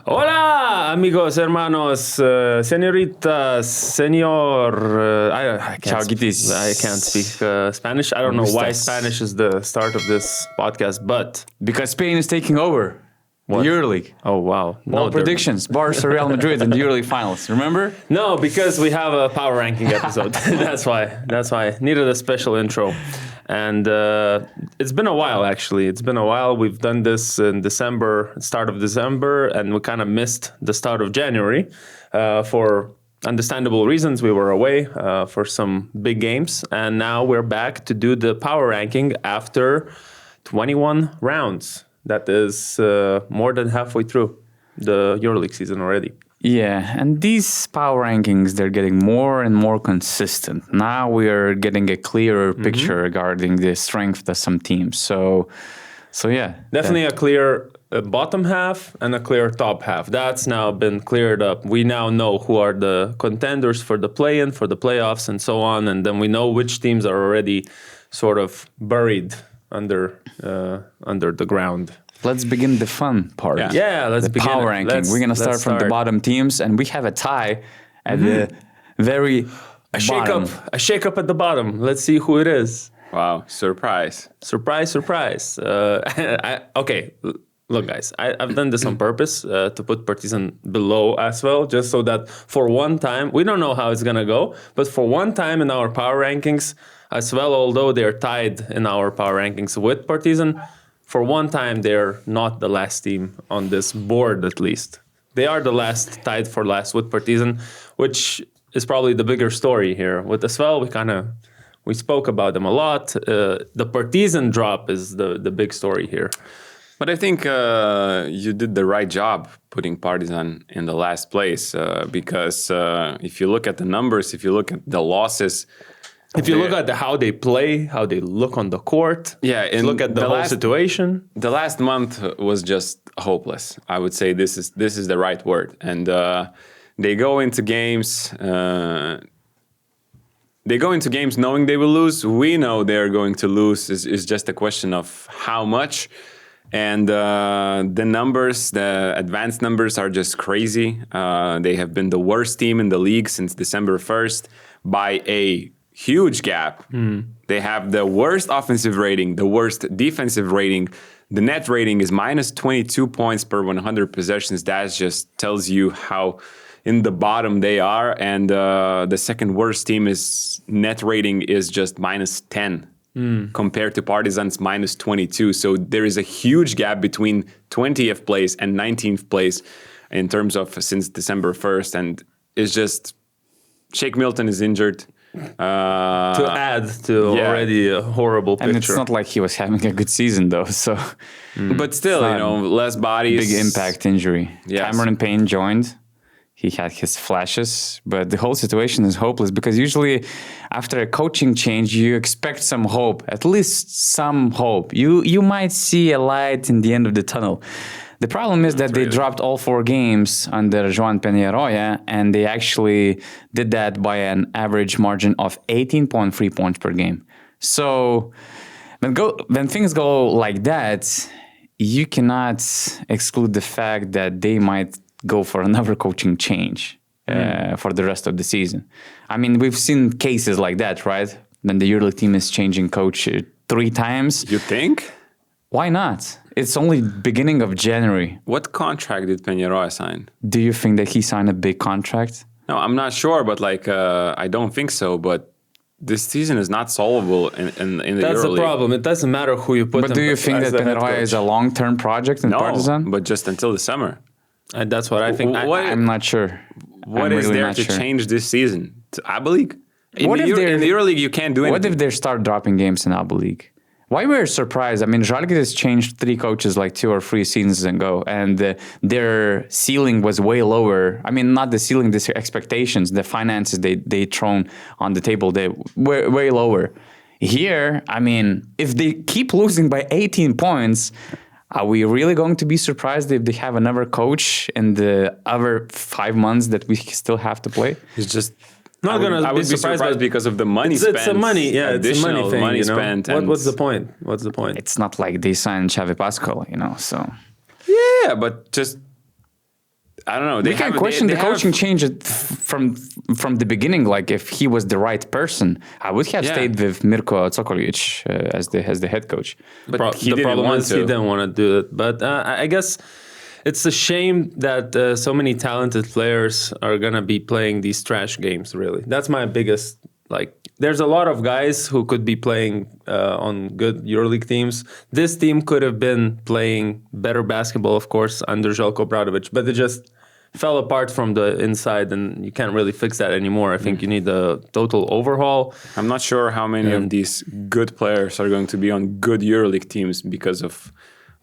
Hola, amigos, hermanos, señoritas, señor. I Ciao, Gitis. can't speak Spanish. I don't know why Spanish is the start of this podcast, but Because Spain is taking over the What? EuroLeague. oh wow, All predictions: Barca, Real Madrid in the EuroLeague finals. Remember? No, because we have a power ranking episode. That's why needed a special intro. And it's been a while, actually. It's been a while. We've done this in December, start of December, and we kind of missed the start of January for understandable reasons. We were away for some big games, and now we're back to do the power ranking after 21 rounds. That is more than halfway through the EuroLeague season already. Yeah, and these power rankings, they're getting more and more consistent. Now we are getting a clearer picture regarding the strength of some teams. So yeah. Definitely a clear bottom half and a clear top half. That's now been cleared up. We now know who are the contenders for the play-in, for the playoffs, and so on. And then we know which teams are already sort of buried under the ground. Let's begin the fun part. Yeah, let's begin power it. ranking. We're going to start from the bottom teams, and we have a tie at the very bottom. A shake up at the bottom. Let's see who it is. Wow, surprise. Surprise. Okay, look, guys, I've done this on purpose to put Partizan below as well, just so that for one time, we don't know how it's going to go, but for one time in our power rankings as well, although they're tied in our power rankings with Partizan, for one time, they're not the last team on this board, at least. They are the last, tied for last with Partizan, which is probably the bigger story here. With Asvel, we spoke about them a lot. The Partizan drop is the big story here. But I think you did the right job putting Partizan in the last place because if you look at the numbers, if you look at the losses, if you look at how they play, how they look on the court, and look at the whole situation. The last month was just hopeless. I would say this is the right word. And they go into games. They go into games knowing they will lose. We know they're going to lose. It's just a question of how much. And the numbers, the advanced numbers, are just crazy. They have been the worst team in the league since December 1st by a huge gap. They have the worst offensive rating, the worst defensive rating. The net rating is minus 22 points per 100 possessions. That just tells you how in the bottom they are. And the second worst team is net rating is just minus 10 compared to Partizan's minus 22. So there is a huge gap between 20th place and 19th place in terms of since December 1st. And it's just Shake Milton is injured. To add to already a horrible picture. And it's not like he was having a good season, though. So, But still, less bodies. Big impact injury. Yes. Cameron Payne joined. He had his flashes, but the whole situation is hopeless because usually after a coaching change, you expect some hope, at least some hope. You might see a light in the end of the tunnel. The problem is that they dropped all 4 games under Joan Peñarroya, and they actually did that by an average margin of 18.3 points per game. So when things go like that, you cannot exclude the fact that they might go for another coaching change for the rest of the season. I mean, we've seen cases like that, right? When the EuroLeague team is changing coach 3 times. You think? Why not? It's only beginning of January. What contract did Peñarroya sign? Do you think that he signed a big contract? No, I'm not sure, but I don't think so. But this season is not solvable in the EuroLeague. That's the problem. It doesn't matter who you put. But do you think that Peñarroya is a long-term project in Partizan? No, but just until the summer. And that's what I think. I'm not sure. What is there to change this season? To ABA League? In the EuroLeague, you can't do anything. What if they start dropping games in ABA League? Why were you surprised? I mean, Žalgiris changed 3 coaches like 2 or 3 seasons ago, and their ceiling was way lower. I mean, not the ceiling, the expectations, the finances they thrown on the table, they were way lower. Here, I mean, if they keep losing by 18 points, are we really going to be surprised if they have another coach in the other 5 months that we still have to play? It's just... Not going to be surprised because of the money spent. It's a money, it's a money thing. Money spent. What's the point? What's the point? It's not like they signed Xavi Pascual, so. Yeah, but just I don't know. We can question the coaching change from the beginning. Like if he was the right person, I would have stayed with Mirko Cokolic as the head coach. But he the didn't problem want is to. he didn't want to do it. But I guess it's a shame that so many talented players are gonna be playing these trash games. Really, that's my biggest. Like, there's a lot of guys who could be playing on good EuroLeague teams. This team could have been playing better basketball, of course, under Željko Obradović, but it just fell apart from the inside, and you can't really fix that anymore. I think you need a total overhaul. I'm not sure how many of these good players are going to be on good EuroLeague teams because of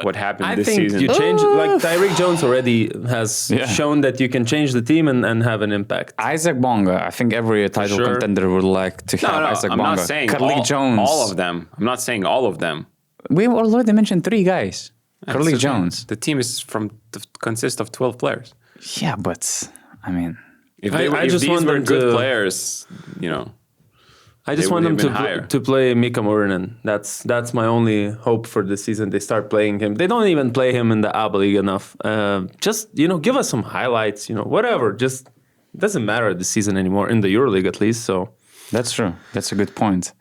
what happened this season. I think you change, like Tyreek Jones already has shown that you can change the team and have an impact. Isaac Bonga, I think every title contender would like to have Isaac Bonga. I'm not saying Jones. all of them. I'm not saying all of them. We already mentioned 3 guys. Carlik Jones. The team is consists of 12 players. Yeah, but I mean, if just these want were them good to- players, I just They want them would have been higher. to play Mika Murinen. That's my only hope for this season. They start playing him. They don't even play him in the ABA League enough. Just give us some highlights. Whatever. Just doesn't matter this season anymore in the EuroLeague at least. So that's true. That's a good point.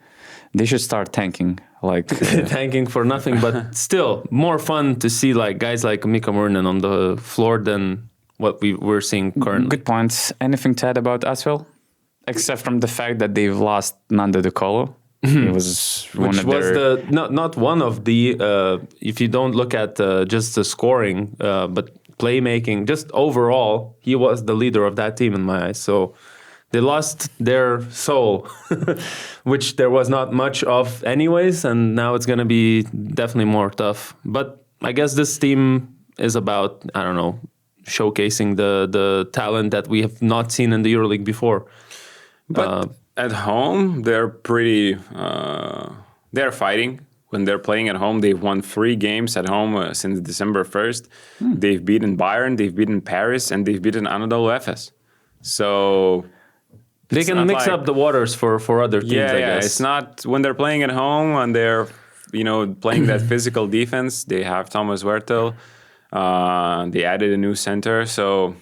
They should start tanking. Like tanking for nothing, but still more fun to see like guys like Mika Murinen on the floor than what we're seeing currently. Good points. Anything to add about Asvel? Except from the fact that they've lost Nando De Colo. He was one Which of was their... not one of the if you don't look at just the scoring but playmaking, just overall he was the leader of that team in my eyes. So they lost their soul, which there was not much of anyways, and now it's going to be definitely more tough. But I guess this team is about, I don't know, showcasing the talent that we have not seen in the EuroLeague before. But at home, they're pretty. They're fighting when they're playing at home. They've won 3 games at home since December 1st. They've beaten Bayern, they've beaten Paris, and they've beaten Anadolu Efes. So They can mix up the waters for other teams, I guess. It's not when they're playing at home and they're playing that physical defense. They have Thomas Wertel. They added a new center, so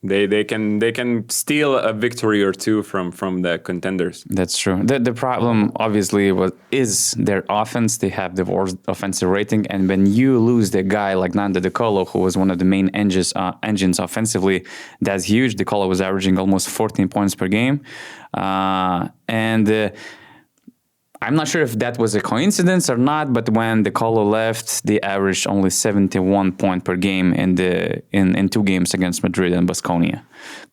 they can steal a victory or two from the contenders. That's true. The problem, obviously, is their offense. They have the worst offensive rating, and when you lose the guy like Nando De Colo, who was one of the main engines offensively, that's huge. De Colo was averaging almost 14 points per game, and I'm not sure if that was a coincidence or not, but when De Colo left, they averaged only 71 points per game in 2 games against Madrid and Baskonia,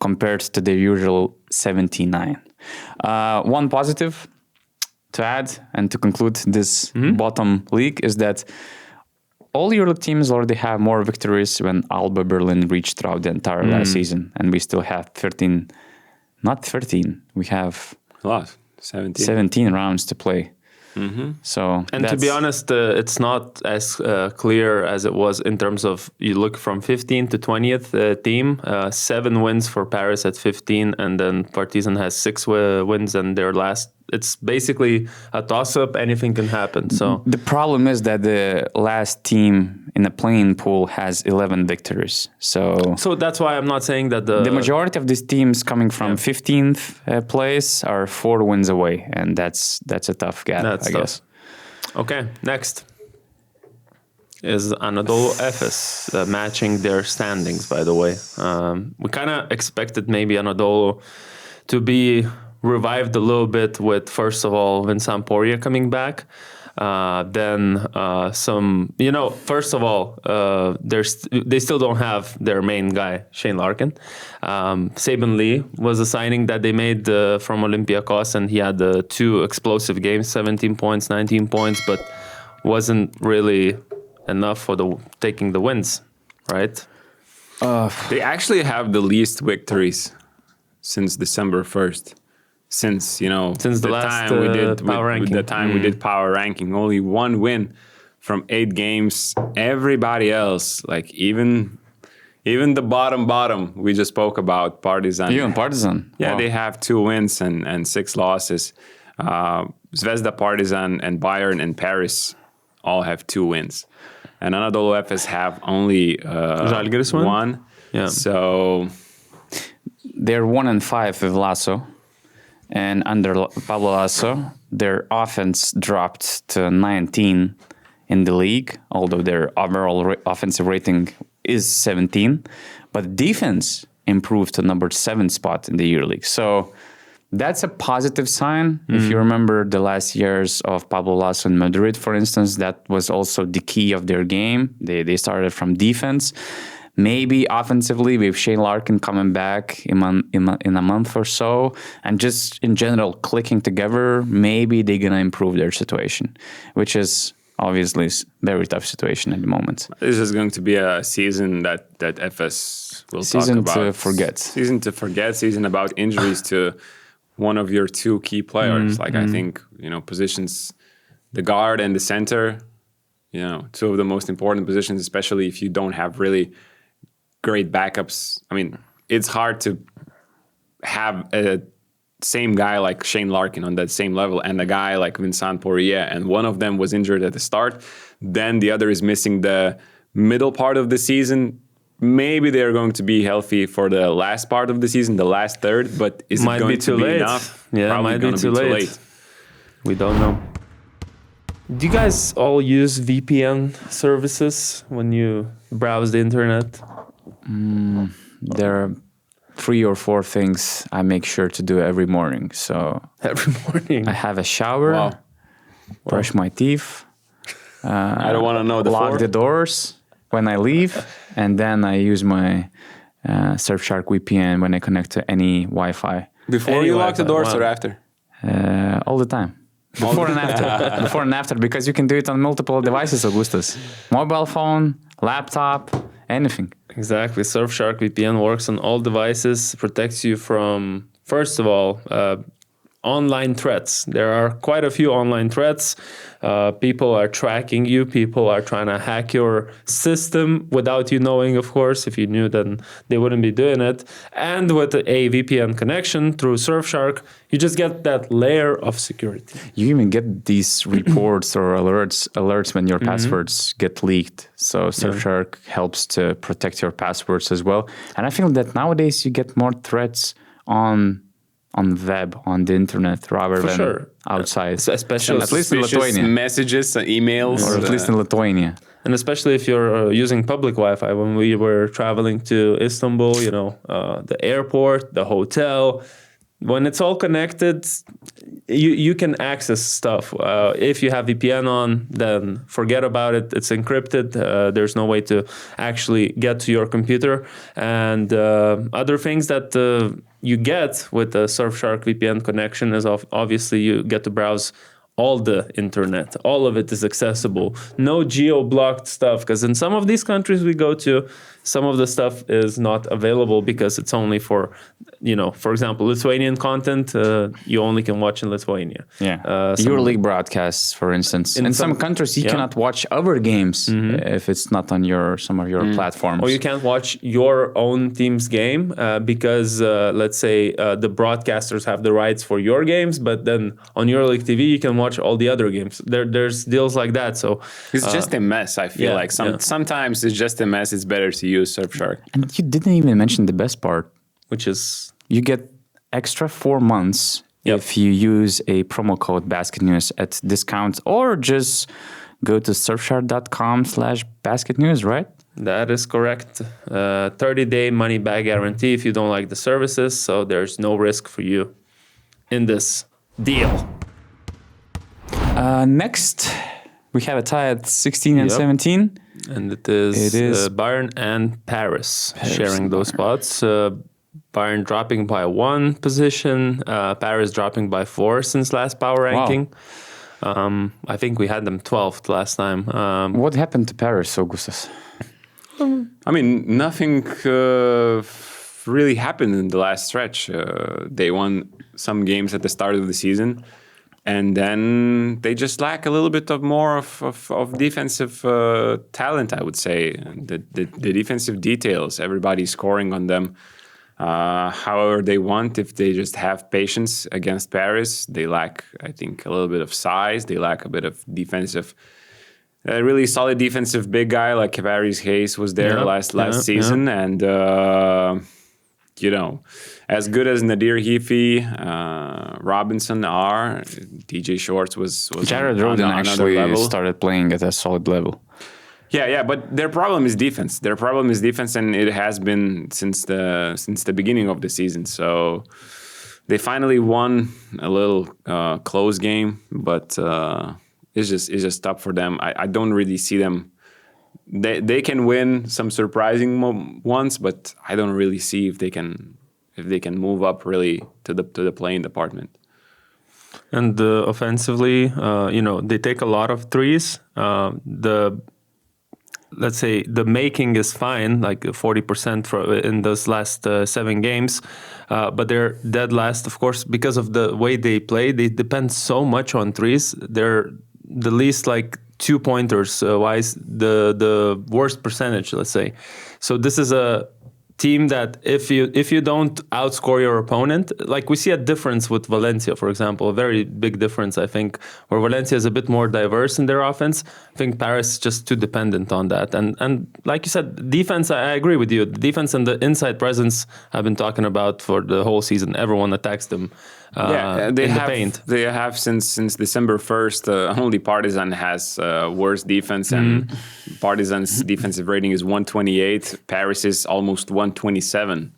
compared to their usual 79. One positive to add and to conclude this bottom league is that all EuroLeague teams already have more victories when Alba Berlin reached throughout the entire last season, and we still have 13. Not 13. We have A lot. 17 rounds to play. So, and to be honest, it's not as clear as it was in terms of you look from 15th to 20th team, 7 wins for Paris at 15, and then Partizan has 6 wins and their last. It's basically a toss-up. Anything can happen. So the problem is that the last team in the playing pool has 11 victories. So that's why I'm not saying that the majority of these teams coming from 15th place are 4 wins away, and that's a tough gap, I guess. Okay, next is Anadolu Efes matching their standings, by the way. We kind of expected maybe Anadolu to be revived a little bit with, first of all, Vincent Poirier coming back. Then first of all, they still don't have their main guy, Shane Larkin. Saban Lee was a signing that they made from Olympiacos, and he had 2 explosive games, 17 points, 19 points, but wasn't really enough for taking the wins, right? They actually have the least victories since December 1st. Since the last time we did power ranking. The time we did power ranking, only 1 win from 8 games. Everybody else, like even the bottom we just spoke about, Partizan. Even Partizan. Yeah, Wow. they have 2 wins and 6 losses. Zvezda, Partizan, and Bayern and Paris all have 2 wins. And Anadolu Efes have only Žalgiris won? 1. Yeah. So They're 1-5 with Lasso, and under Pablo Lasso, their offense dropped to 19 in the league, although their overall offensive rating is 17, but defense improved to number 7 spot in the EuroLeague. So that's a positive sign. If you remember the last years of Pablo Lasso in Madrid, for instance, that was also the key of their game. They started from defense. Maybe offensively, with Shane Larkin coming back in a month or so, and just in general clicking together, maybe they're going to improve their situation, which is obviously a very tough situation at the moment. this is going to be a season that FS will Season talk about. to forget. Season to forget. Season about injuries to one of your 2 key players. I think, positions, the guard and the center, 2 of the most important positions, especially if you don't have really great backups. I mean, it's hard to have a same guy like Shane Larkin on that same level and a guy like Vincent Poirier, and one of them was injured at the start. Then the other is missing the middle part of the season. Maybe they're going to be healthy for the last part of the season, the last third, but is it going to be enough? Yeah, Probably might be gonna too late. We don't know. Do you guys all use VPN services when you browse the internet? There are 3 or 4 things I make sure to do every morning. So Every morning. I have a shower, Wow. brush my teeth, I don't want to know the lock 4. the doors when I leave, and then I use my Surfshark VPN when I connect to any Wi-Fi. Before Any you lock the Wi-Fi, doors wow. or after? All the time. Before and after. Before and after, because you can do it on multiple devices, Augustus. Mobile phone, laptop, anything. Exactly. Surfshark VPN works on all devices, protects you from, first of all, online threats. There are quite a few online threats. People are tracking you. People are trying to hack your system without you knowing, of course. If you knew, then they wouldn't be doing it. And with a VPN connection through Surfshark, you just get that layer of security. You even get these reports or alerts when your passwords get leaked. So Surfshark helps to protect your passwords as well. And I feel that nowadays you get more threats on web, on the internet, rather For than sure. outside. Especially, At least in Suspicious Lithuania. messages, emails. Or at least in Lithuania. and especially if you're using public Wi-Fi. When we were traveling to Istanbul, the airport, the hotel, when it's all connected, you can access stuff. If you have VPN on, then forget about it. It's encrypted. There's no way to actually get to your computer. And other things that you get with the Surfshark VPN connection is obviously you get to browse all the internet. All of it is accessible. No geo-blocked stuff, because in some of these countries we go to, some of the stuff is not available because it's only for, for example, Lithuanian content, you only can watch in Lithuania. Yeah. EuroLeague broadcasts, for instance. In some countries, you cannot watch other games if it's not on some of your platforms. Or you can't watch your own team's game because, let's say, the broadcasters have the rights for your games, but then on EuroLeague TV, you can watch all the other games. There's deals like that. So It's just a mess, I feel like. Sometimes it's just a mess. It's better to use Surfshark. And you didn't even mention the best part. which is You get extra 4 months if you use a promo code BasketNews at discount, or just go to surfshark.com/basketnews, right? That is correct. 30-day money-back guarantee if you don't like the services, so there's no risk for you in this deal. Next, we have a tie at 16 and 17. And it is Bayern and Paris sharing those spots. Bayern dropping by 1 position, Paris dropping by 4 since last power ranking. I think we had them 12th last time. What happened to Paris, Augustus? I mean, nothing really happened in the last stretch. They won some games at the start of the season, and then they just lack a little bit of more of defensive talent, I would say. The defensive details, everybody's scoring on them. However they want, if they just have patience against Paris. They lack, I think, a little bit of size. They lack a bit of defensive a really solid defensive big guy like Paris Hayes was there last season, and you know, as good as Nadir Heafy, Robinson are, DJ Shorts was Jared on Roden another actually level. started playing at a solid level. Yeah, but their problem is defense. And it has been since the beginning of the season. So they finally won a little close game, but it's just tough for them. I don't really see them. They can win some surprising ones, but I don't really see if they can move up really to the playing department. And offensively, they take a lot of threes. Let's say the making is fine, like 40% in those last 7 games, but they're dead last, of course, because of the way they play. They depend so much on threes. They're the least like 2-pointers wise, the worst percentage, let's say. So this is a team that if you don't outscore your opponent, like we see a difference with Valencia, for example, a very big difference, I think, where Valencia is a bit more diverse in their offense. I think Paris is just too dependent on that. And like you said, defense, I agree with you. The defense and the inside presence I've been talking about for the whole season. Everyone attacks them in the paint. They have since December 1st, only Partizan has worse defense, and Partizan's defensive rating is 128. Paris is almost 127.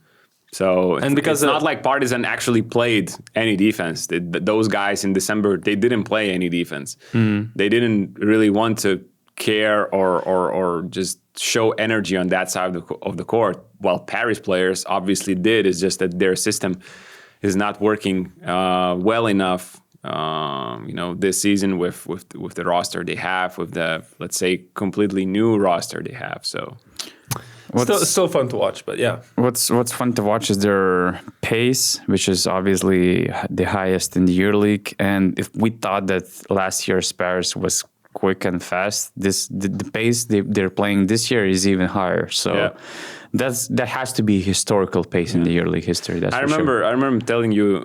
So it's not like Partizan actually played any defense. Those guys in December, they didn't play any defense. They didn't really want to care or just show energy on that side of the court. While Paris players obviously did. It's just that their system is not working well enough, this season with the roster they have, with the, let's say, completely new roster they have. So still fun to watch, but yeah. What's fun to watch is their pace, which is obviously the highest in the EuroLeague. And if we thought that last year's Paris was quick and fast, the pace they're playing this year is even higher. So that has to be historical pace in the EuroLeague history. I remember telling you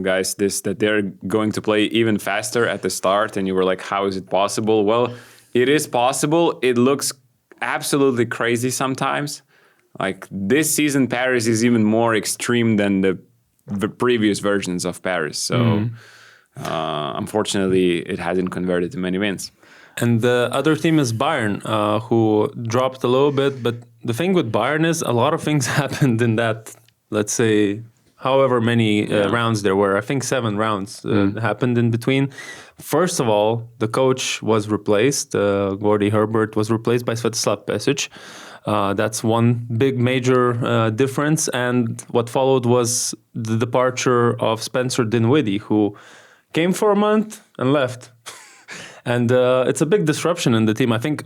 guys that they're going to play even faster at the start, and you were like, "How is it possible?" Well, it is possible. It looks absolutely crazy sometimes. Like this season, Paris is even more extreme than the previous versions of Paris. So unfortunately, it hasn't converted to many wins. And the other team is Bayern, who dropped a little bit. But the thing with Bayern is a lot of things happened in that, let's say, however many rounds there were. I think 7 rounds happened in between. First of all, the coach was replaced. Gordy Herbert was replaced by Svetislav Pesic. That's one big major difference. And what followed was the departure of Spencer Dinwiddie, who came for a month and left. And it's a big disruption in the team. I think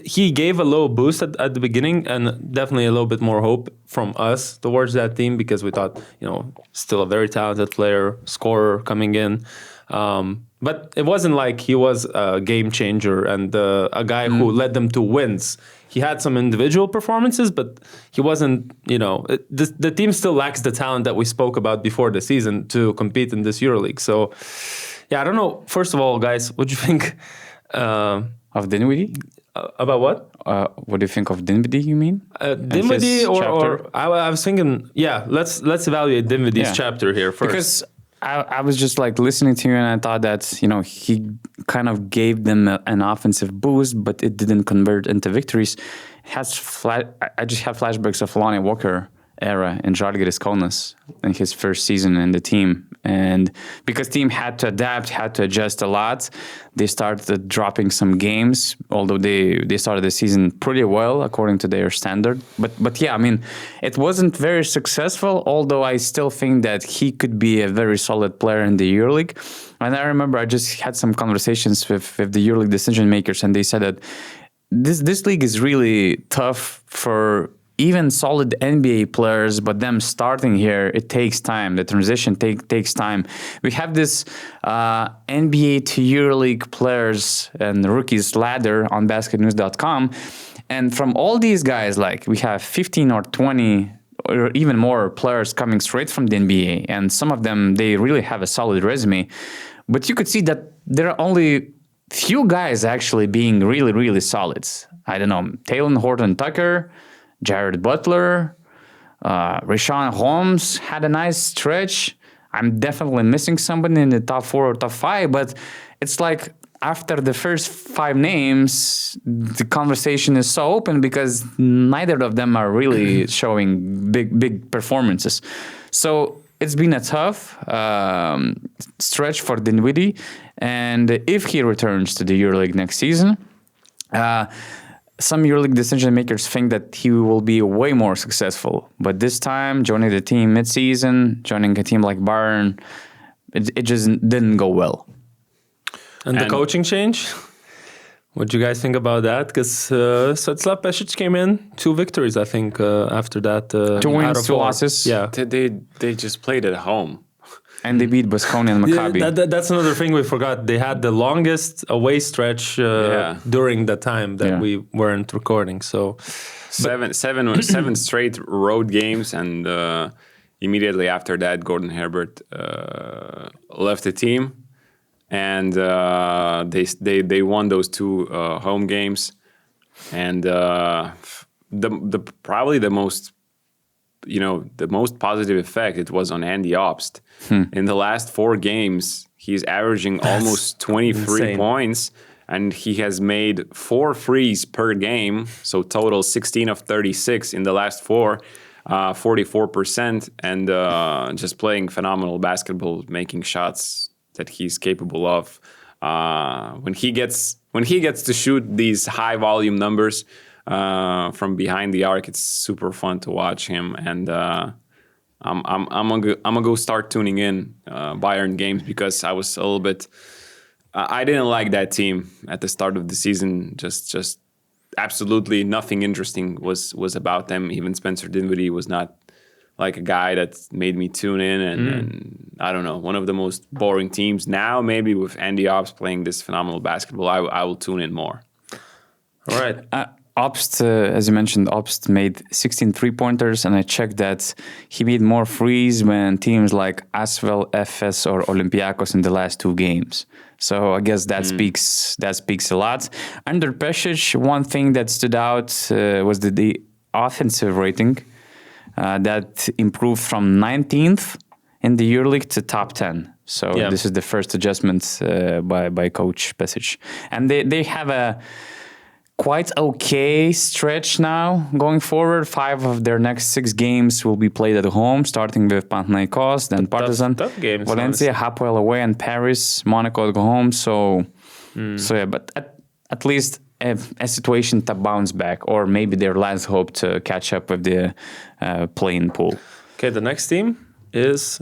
he gave a little boost at the beginning, and definitely a little bit more hope from us towards that team, because we thought, still a very talented player, scorer coming in. But it wasn't like he was a game changer and a guy who led them to wins. He had some individual performances, but he wasn't, the team still lacks the talent that we spoke about before the season to compete in this EuroLeague. So, yeah, I don't know. First of all, guys, what do you think of Dinwiddie? About what? What do you think of Dinwiddie, you mean? Dinwiddie or I was thinking, let's evaluate Dinwidie's chapter here first. Because I was just like listening to you, and I thought that, he kind of gave them an offensive boost, but it didn't convert into victories. I just have flashbacks of Lonnie Walker era in Žalgiris Kaunas in his first season in the team. And because team had to adapt, had to adjust a lot, they started dropping some games, although they started the season pretty well according to their standard. But yeah, I mean, it wasn't very successful, although I still think that he could be a very solid player in the EuroLeague. And I remember I just had some conversations with the EuroLeague decision makers, and they said that this league is really tough for even solid NBA players, but them starting here, it takes time. The transition takes time. We have this NBA to EuroLeague players and rookies ladder on BasketNews.com. And from all these guys, like we have 15 or 20 or even more players coming straight from the NBA. And some of them, they really have a solid resume. But you could see that there are only few guys actually being really, really solid. I don't know, Taylor Horton-Tucker, Jared Butler, Richaun Holmes had a nice stretch. I'm definitely missing somebody in the top 4 or top 5, but it's like after the first 5 names, the conversation is so open because neither of them are really showing big performances. So it's been a tough stretch for Dinwiddie, and if he returns to the EuroLeague next season, some EuroLeague decision makers think that he will be way more successful. But this time, joining the team mid-season, joining a team like Bayern, it just didn't go well. And the coaching change? What do you guys think about that? Because Svetislav Pesic came in, 2 victories, I think, after that. 2 wins, 2 losses. Yeah. They just played at home. And they beat Baskonia and Maccabi. Yeah, that's another thing we forgot. They had the longest away stretch during the time that we weren't recording. So seven straight road games, and immediately after that, Gordon Herbert left the team, and they won those 2 home games, and the probably the most positive effect it was on Andy Obst. In the last 4 games, he's averaging almost 23 points, and he has made 4 threes per game, so total 16 of 36 in the last 4, 44%, and just playing phenomenal basketball, making shots that he's capable of. When he gets to shoot these high volume numbers from behind the arc, it's super fun to watch him, and I'm gonna go start tuning in Bayern games because I was a little bit. I didn't like that team at the start of the season. Just absolutely nothing interesting was about them. Even Spencer Dinwiddie was not like a guy that made me tune in, and I don't know, one of the most boring teams. Now maybe with Andy Obst playing this phenomenal basketball, I will tune in more. All right. Obst, as you mentioned, Obst made 16 3-pointers, and I checked that he made more threes when teams like Asvel, Efes, or Olympiacos in the last 2 games. So I guess that speaks a lot. Under Pesic, one thing that stood out was the offensive rating that improved from 19th in the EuroLeague to top 10. So this is the first adjustment by Coach Pesic. And they have a quite okay stretch now going forward. 5 of their next 6 games will be played at home, starting with Panathinaikos, then Partizan, tough games, Valencia, Hapoel away, and Paris, Monaco at home. So yeah, but at least a situation to bounce back, or maybe their last hope to catch up with the play-in pool. Okay, the next team is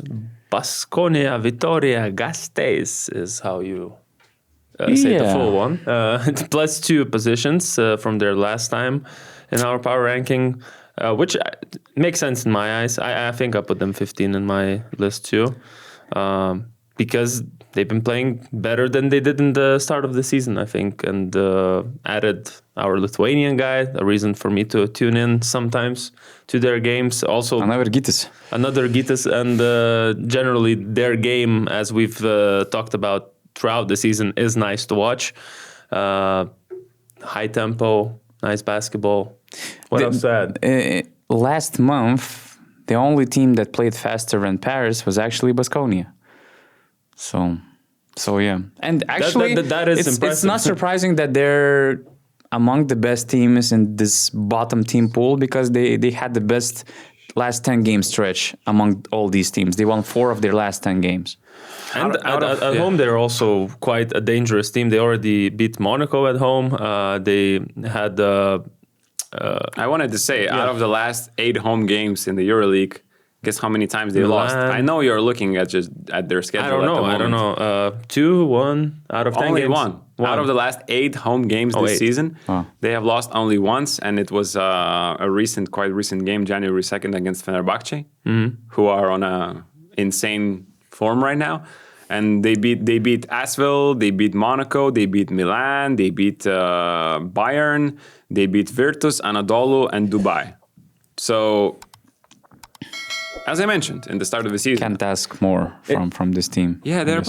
Baskonia Vitoria Gasteiz, is how you say the full one. Plus 2 positions from their last time in our power ranking, which makes sense in my eyes. I think I put them 15 in my list too, because they've been playing better than they did in the start of the season, I think, and added our Lithuanian guy, a reason for me to tune in sometimes to their games. Also, another Gytis, and generally their game, as we've talked about throughout the season, is nice to watch. High tempo, nice basketball. What else to add? Last month, the only team that played faster than Paris was actually Baskonia. So yeah. And actually, that is impressive. It's not surprising that they're among the best teams in this bottom team pool, because they had the best last 10 game stretch among all these teams. They won 4 of their last 10 games. And at home, they're also quite a dangerous team. They already beat Monaco at home. They had... I wanted to say, out of the last 8 home games in the EuroLeague, guess how many times they lost? I know you're looking at their schedule. I don't know. 2, 1 out of 10 only games. One. Out of the last 8 home games this season, they have lost only once, and it was a quite recent game, January 2nd, against Fenerbahce, who are on a insane form right now. And they beat Asvel, they beat Monaco, they beat Milan, they beat Bayern, they beat Virtus, Anadolu, and Dubai. So, as I mentioned in the start of the season, can't ask more from this team. Yeah, they're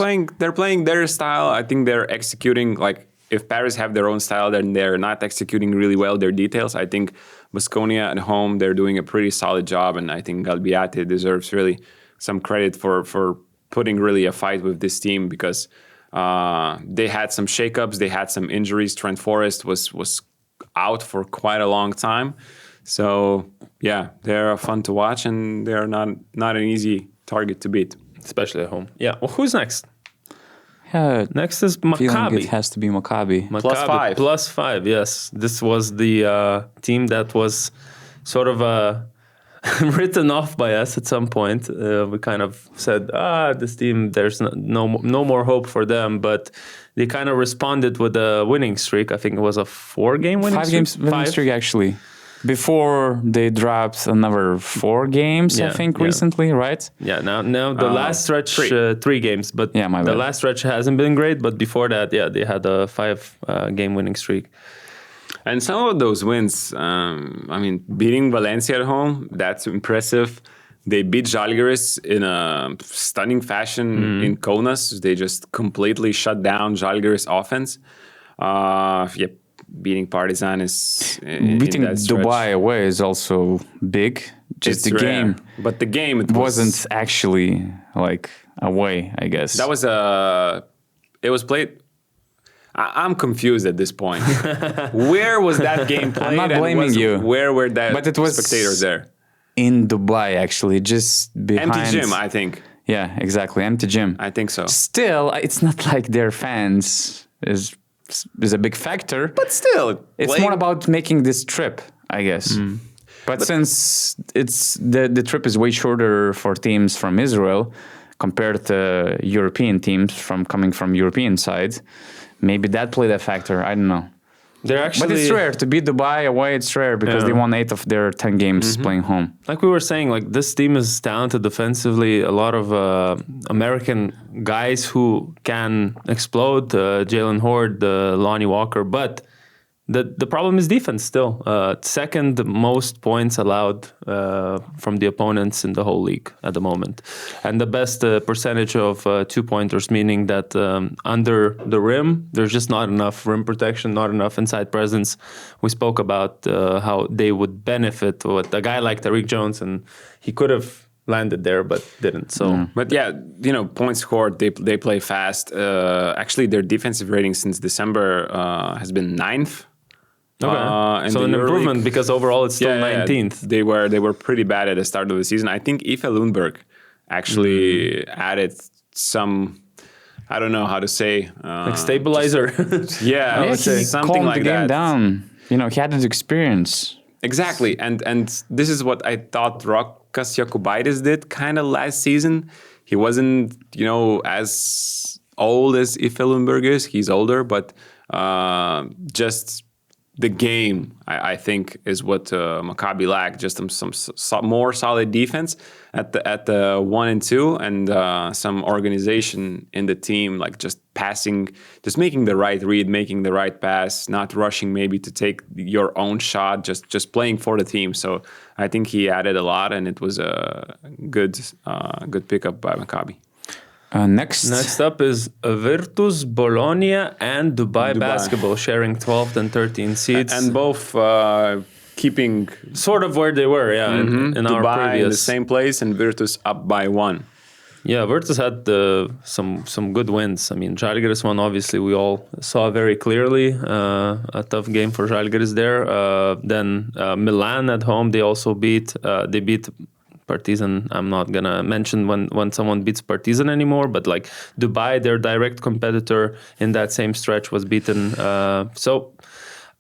playing their style. I think they're executing like if Paris have their own style, then they're not executing really well their details. I think Baskonia at home, they're doing a pretty solid job, and I think Galbiate deserves really some credit for putting really a fight with this team, because they had some shakeups, they had some injuries. Trent Forrest was out for quite a long time. So yeah, they're fun to watch, and they're not an easy target to beat. Especially at home. Yeah. Well, who's next? Next is Feeling Maccabi. it has to be Maccabi. Maccabi, +5, yes. This was the team that was sort of written off by us at some point. We kind of said, this team, there's no more hope for them. But they kind of responded with a winning streak. I think it was a 4-game winning streak. 5 games winning streak, actually. Before they dropped another 4 games, I think, recently, right? Yeah, now the last stretch, 3 games. But the last stretch hasn't been great. But before that, they had a 5-game winning streak. And some of those wins, beating Valencia at home, that's impressive. They beat Žalgiris in a stunning fashion in Kaunas. They just completely shut down Žalgiris offense. Beating Partizan is... Beating Dubai away is also big. Just the game. But the game... It wasn't actually like away, I guess. That was it was played... I'm confused at this point. Where was that game played? I'm not blaming you. Where were the spectators there? In Dubai, actually, just behind... Empty gym, I think. Yeah, exactly. Empty gym. I think so. Still, it's not like their fans is a big factor. But still. It's more about making this trip, I guess. But since the trip is way shorter for teams from Israel compared to European teams coming from European side, maybe that played a factor. I don't know. But it's rare to beat Dubai away. It's rare because they won 8 of their 10 games playing home. Like we were saying, like this team is talented defensively. A lot of American guys who can explode. Jalen Horde, Lonnie Walker, but the problem is defense still. Second most points allowed from the opponents in the whole league at the moment. And the best percentage of 2-pointers, meaning that under the rim, there's just not enough rim protection, not enough inside presence. We spoke about how they would benefit with a guy like Tariq Jones, and he could have landed there, but didn't. So, But points scored, they play fast. Actually, their defensive rating since December has been 9th. Okay. So an improvement, because overall it's still 19th. They were pretty bad at the start of the season. I think Aoife Lundberg actually added some, I don't know how to say, like stabilizer. He something like the game that. down. He had his experience. Exactly, and this is what I thought Rokas Jokubaitis did kind of last season. He wasn't as old as Aoife Lundberg is. He's older, but just the game, I think, is what Maccabi lacked. Just some more solid defense at the 1 and 2, and some organization in the team, like just passing, just making the right read, making the right pass, not rushing maybe to take your own shot, just playing for the team. So I think he added a lot, and it was a good pickup by Maccabi. Next up is Virtus, Bologna, and Dubai Basketball, sharing 12th and 13th seeds. And both keeping... Sort of where they were, in Dubai our previous... in the same place, and Virtus up by 1. Yeah, Virtus had some good wins. I mean, Žalgiris one, obviously, we all saw very clearly. A tough game for Žalgiris there. Then Milan at home, they also beat... they beat Partizan. I'm not gonna mention when someone beats Partizan anymore, but like Dubai, their direct competitor in that same stretch, was beaten. So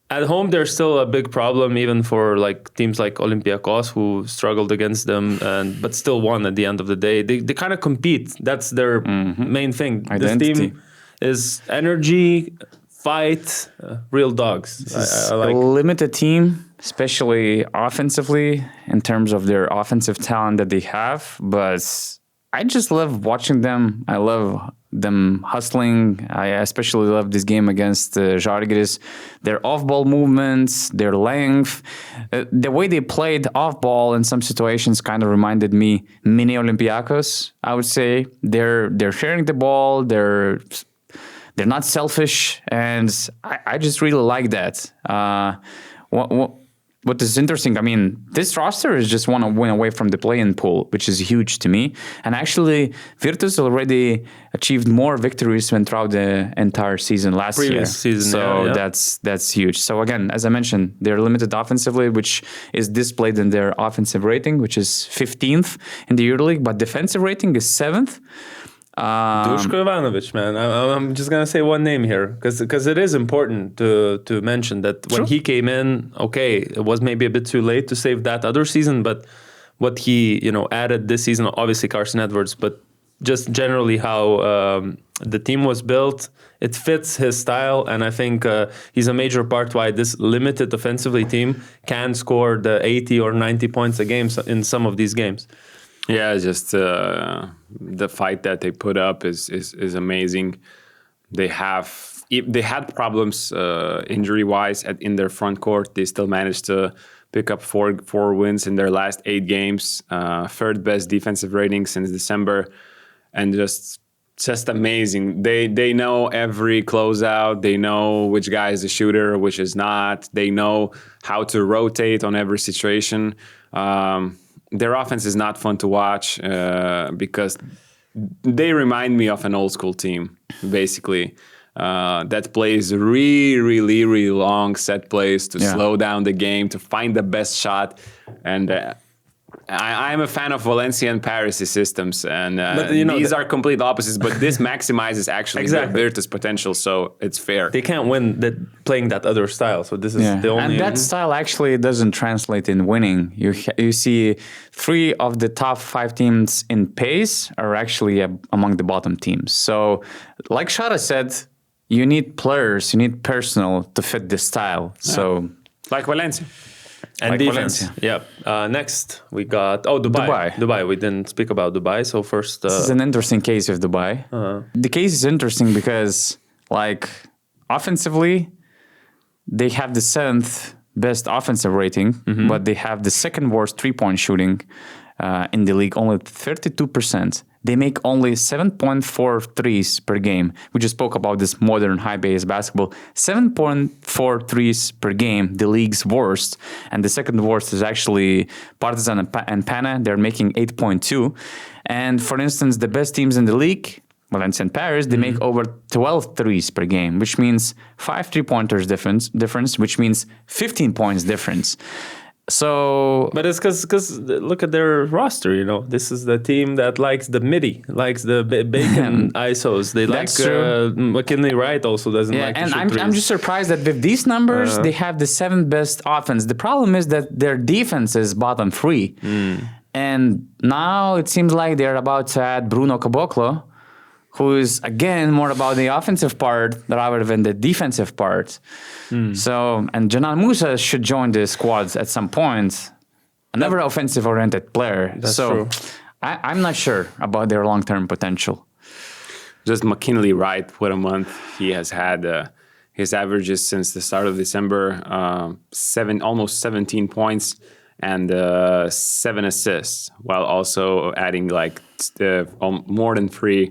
at home, there's still a big problem, even for like teams like Olympiacos, who struggled against them, but still won at the end of the day. They kind of compete. That's their main thing. Identity. This team is energy, fight, real dogs. I like a limited team, especially offensively, in terms of their offensive talent that they have. But I just love watching them. I love them hustling. I especially love this game against Žalgiris. Their off-ball movements, their length, the way they played off-ball in some situations kind of reminded me mini Olympiacos, I would say. They're sharing the ball. They're they're not selfish, and I just really like that. What is interesting, I mean, this roster is just one win away from the play-in pool, which is huge to me. And actually, Virtus already achieved more victories than throughout the entire season last year. Season, so that's huge. So again, as I mentioned, they're limited offensively, which is displayed in their offensive rating, which is 15th in the EuroLeague, but defensive rating is 7th. Duško Ivanović, man. I'm just gonna say one name here because it is important to mention that when he came in, okay, it was maybe a bit too late to save that other season, but what he added this season, obviously Carson Edwards, but just generally how the team was built, it fits his style, and I think he's a major part why this limited offensively team can score the 80 or 90 points a game in some of these games. Yeah, just the fight that they put up is amazing. They had problems injury wise in their front court. They still managed to pick up four wins in their last 8 games. Third best defensive rating since December, and just amazing. They know every closeout. They know which guy is a shooter, which is not. They know how to rotate on every situation. Their offense is not fun to watch because they remind me of an old school team, basically, that plays really long set plays to slow down the game, to find the best shot. And I'm a fan of Valencia and Paris systems, and these are complete opposites, but this maximizes actually their Virtus potential, so it's fair. They can't win playing that other style, so this is the only... And that style actually doesn't translate in winning. You see 3 of the top 5 teams in pace are actually among the bottom teams. So, like Shara said, you need players, you need personnel to fit this style. So, like Valencia. And like defense. Valencia. Yeah. Next, we got Dubai. We didn't speak about Dubai. So first, this is an interesting case of Dubai. The case is interesting because, like, offensively, they have the 7th best offensive rating, but they have the 2nd worst 3-point shooting in the league, only 32%. They make only 7.4 threes per game. We just spoke about this modern high-base basketball. 7.4 threes per game, the league's worst. And the 2nd worst is actually Partizan and Pana. They're making 8.2. And for instance, the best teams in the league, Valencia and Paris, they make over 12 threes per game, which means 5 3-pointers difference, which means 15 points difference. So, but it's because look at their roster. This is the team that likes the midi, likes the bacon ISOs. They like McKinley Wright also doesn't like. And I'm just surprised that with these numbers they have the 7th best offense. The problem is that their defense is bottom 3, and now it seems like they're about to add Bruno Caboclo, who is again more about the offensive part rather than the defensive part. So, and Janan Musa should join the squads at some point. Another offensive-oriented player. That's true. I'm not sure about their long-term potential. Just McKinley Wright, what a month he has had. His averages since the start of December, almost 17 points and 7 assists, while also adding more than three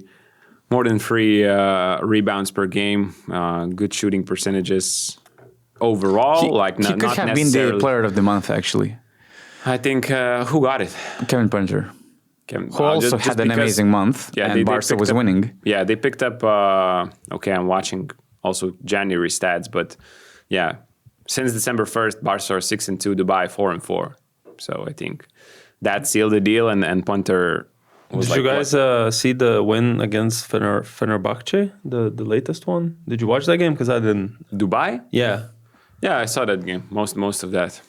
rebounds per game, good shooting percentages overall. He could have been the player of the month, actually. I think who got it? Kevin Punter, who also had an amazing month, and Barca was winning. Yeah, they picked up. I'm watching also January stats, but yeah, since December 1st, Barca are 6-2, Dubai 4-4. So I think that sealed the deal, and Punter. Did you guys see the win against Fenerbahce, the latest one? Did you watch that game? Because I didn't. Dubai? Yeah. Yeah, I saw that game, most of that.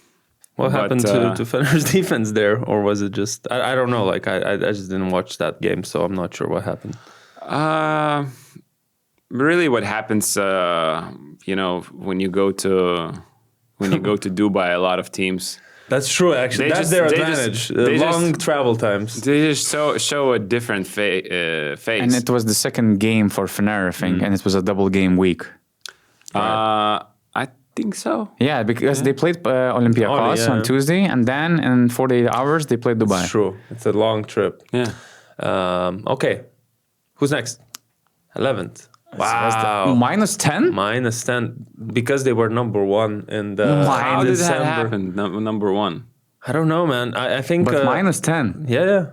What happened to Fener's defense there? Or was it just... I don't know. Like, I just didn't watch that game, so I'm not sure what happened. Really what happens, when you go to Dubai, a lot of teams... That's true, actually. That's their advantage. Long travel times. They just show a different face. And it was the 2nd game for Fener, I think, and it was a double game week. I think so. Yeah, because they played Olympiacos on Tuesday, and then in 48 hours they played Dubai. It's true. It's a long trip. Yeah. Okay. Who's next? 11th. Wow. Minus 10? Minus 10 because they were number one in the How did that December. happen? Number one. I don't know, man. I think But minus 10. yeah.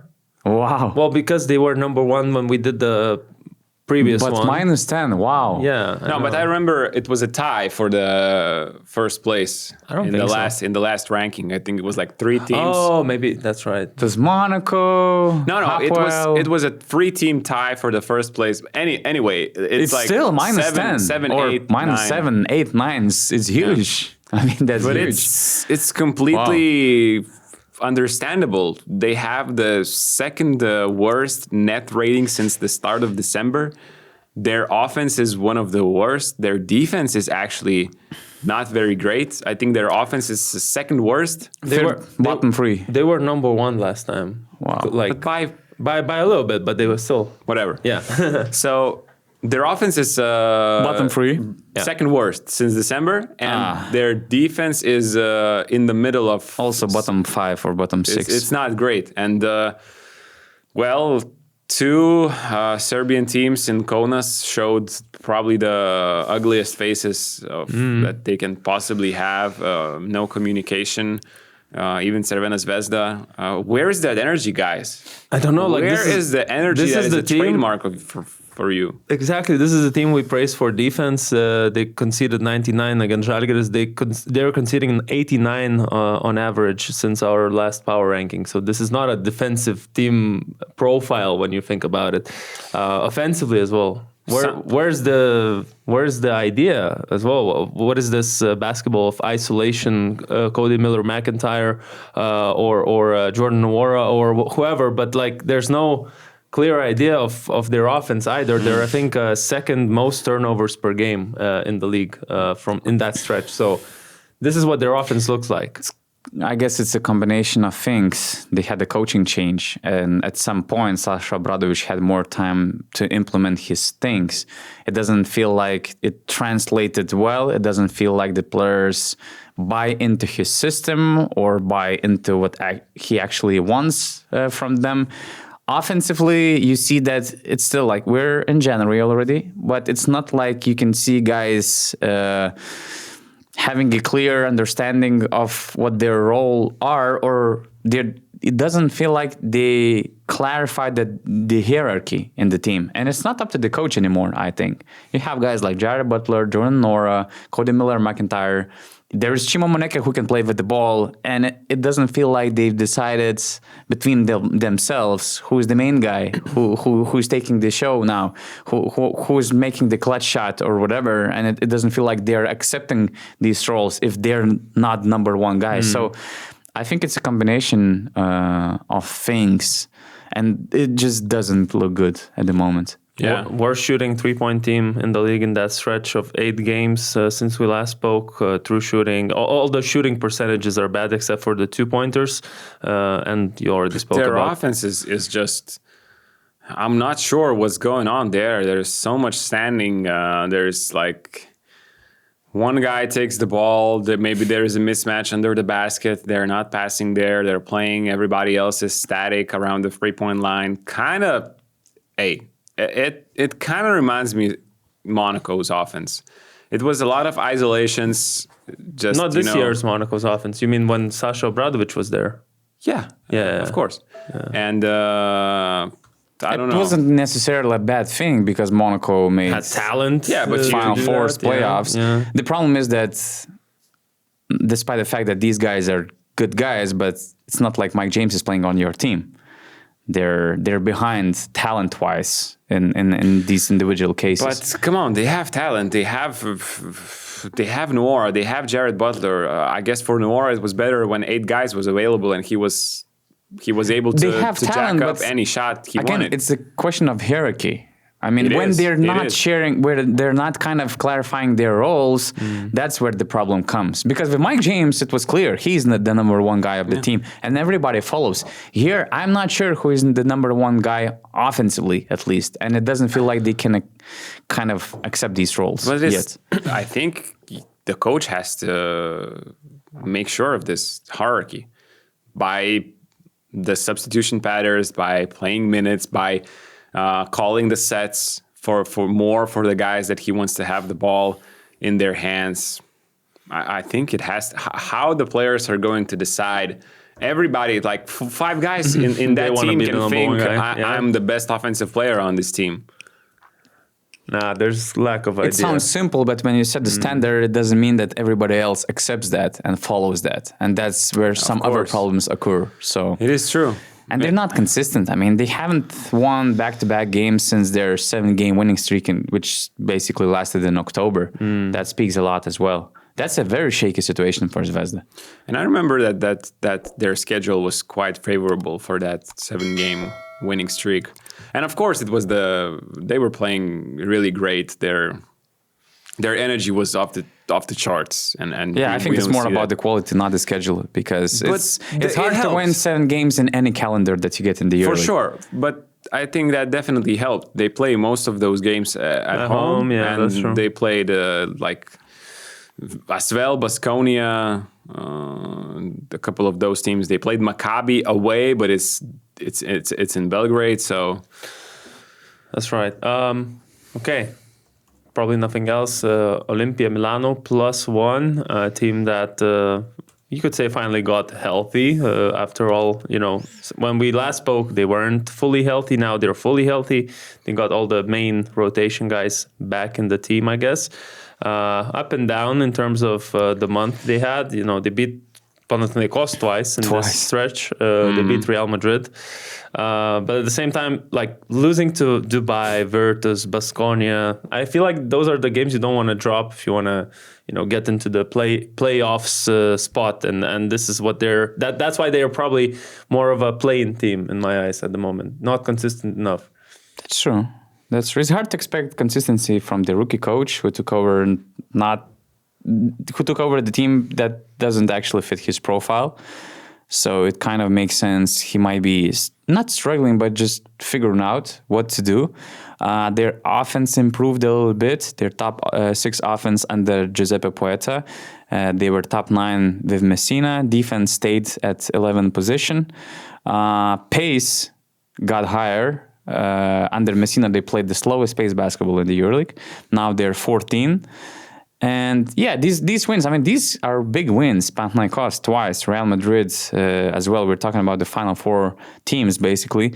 Wow. Well, because they were number one when we did the previous But one. minus 10. Wow. Yeah. No, but I remember it was a tie for the first place. I don't in think the so. in the last ranking. I think it was like 3 teams. Oh, maybe that's right. It was Monaco. No, Hapoel. it was a 3-team tie for the first place. Anyway, It's like still minus 10. 7, or 8, minus 9. 7, 8, 9 is huge. I mean, that's But huge. it's completely understandable. They have the second worst net rating since the start of December. Their offense is one of the worst. Their defense is actually not very great. I think their offense is the second worst. Bottom three. They were number one last time. Wow. Like But by a little bit, but they were still. whatever. Yeah. So their offense is Bottom three. second worst since December, and their defense is in the middle of Also bottom 5 or bottom 6. It's not great. And well, 2 Serbian teams in Kaunas showed probably the ugliest faces that they can possibly have. No communication. Even Crvena Zvezda. Where is that energy, guys? I don't know. Like Where this is the energy this that is is the a team- trademark for you? Exactly. This is the team we praise for defense. They conceded 99 against Žalgiris. They're conceding 89 on average since our last power ranking. So this is not a defensive team profile when you think about it. Offensively as well. Where's the idea as well? What is this basketball of isolation? Cody Miller-McIntyre or Jordan Nwora or whoever, but like there's no clear idea of their offense either. They're I think second most turnovers per game in the league from in that stretch. So this is what their offense looks like. I guess it's a combination of things. They had a coaching change, and at some point, Sasha Obradovic had more time to implement his things. It doesn't feel like it translated well. It doesn't feel like the players buy into his system or buy into what he actually wants from them. Offensively, you see that it's still like we're in January already, but it's not like you can see guys having a clear understanding of what their role are, or it doesn't feel like they clarified the hierarchy in the team. And it's not up to the coach anymore, I think. You have guys like Jared Butler, Jordan Nwora, Cody Miller-McIntyre. There is Chimo Moneke who can play with the ball, and it doesn't feel like they've decided between themselves who is the main guy, who's taking the show now, who is making the clutch shot or whatever, and it doesn't feel like they're accepting these roles if they're not number one guy. So I think it's a combination of things, and it just doesn't look good at the moment. Yeah. Worst shooting 3-point team in the league in that stretch of 8 games since we last spoke. True shooting, all the shooting percentages are bad except for the 2-pointers, and you already spoke Their about. offense is just. I'm not sure what's going on there. There's so much standing. There's like one guy takes the ball. Maybe there is a mismatch under the basket. They're not passing there. They're playing. Everybody else is static around the 3-point line. Kind of, It kind of reminds me Monaco's offense. It was a lot of isolations. Just Not this year's Monaco's offense. You mean when Sasha Obradovic was there? Yeah, of course. Yeah. And I don't know. It wasn't necessarily a bad thing because Monaco made Had talent. Yeah, but Final Fours, playoffs. Yeah. The problem is that despite the fact that these guys are good guys, but it's not like Mike James is playing on your team. They're behind talent-wise in these individual cases. But come on, they have talent. They have Nwora. They have Jared Butler. I guess for Nwora it was better when 8 guys was available and he was able to talent, jack up any shot he again, wanted. it's a question of hierarchy. I mean, when they're not sharing, where they're not kind of clarifying their roles, that's where the problem comes. Because with Mike James, it was clear he's the number one guy of the team, and everybody follows. Here, I'm not sure who is the number one guy offensively, at least, and it doesn't feel like they can kind of accept these roles yet. I think the coach has to make sure of this hierarchy by the substitution patterns, by playing minutes, by calling the sets for the guys that he wants to have the ball in their hands. I think it has how the players are going to decide. Everybody, like 5 guys in that team, can think I'm the best offensive player on this team. Nah, there's lack of idea. It sounds simple, but when you set the standard, it doesn't mean that everybody else accepts that and follows that, and that's where some other problems occur. So it is true. And they're not consistent. I mean, they haven't won back-to-back games since their 7-game winning streak, which basically lasted in October. That speaks a lot as well. That's a very shaky situation for Zvezda. And I remember that their schedule was quite favorable for that 7-game winning streak. And of course, they were playing really great. Their energy was off the charts. And I think it's more about the quality, not the schedule, because it's hard to win 7 games in any calendar that you get in the EuroLeague. For sure, but I think that definitely helped. They play most of those games at home, and that's true. they played as well, Baskonia, a couple of those teams. They played Maccabi away, but it's in Belgrade, so that's right. Okay, probably nothing else. Olimpia Milano +1, a team that you could say finally got healthy. After all, when we last spoke, they weren't fully healthy. Now they're fully healthy. They got all the main rotation guys back in the team, I guess. Up and down in terms of the month they had. They beat Panathinaikos twice in this stretch. They beat Real Madrid. But at the same time, like losing to Dubai, Virtus, Baskonia, I feel like those are the games you don't want to drop if you want to, get into the playoffs spot. And this is what that's why they are probably more of a play-in team in my eyes at the moment. Not consistent enough. That's true. It's hard to expect consistency from the rookie coach who took over the team that doesn't actually fit his profile. So it kind of makes sense. He might be not struggling, but just figuring out what to do. Their offense improved a little bit. Their top 6 offense under Giuseppe Poeta. They were top 9 with Messina. Defense stayed at 11th position. Pace got higher. Under Messina, they played the slowest pace basketball in the EuroLeague. Now they're 14. And these wins, I mean, these are big wins. Panathinaikos twice, Real Madrid as well. We're talking about the final 4 teams, basically.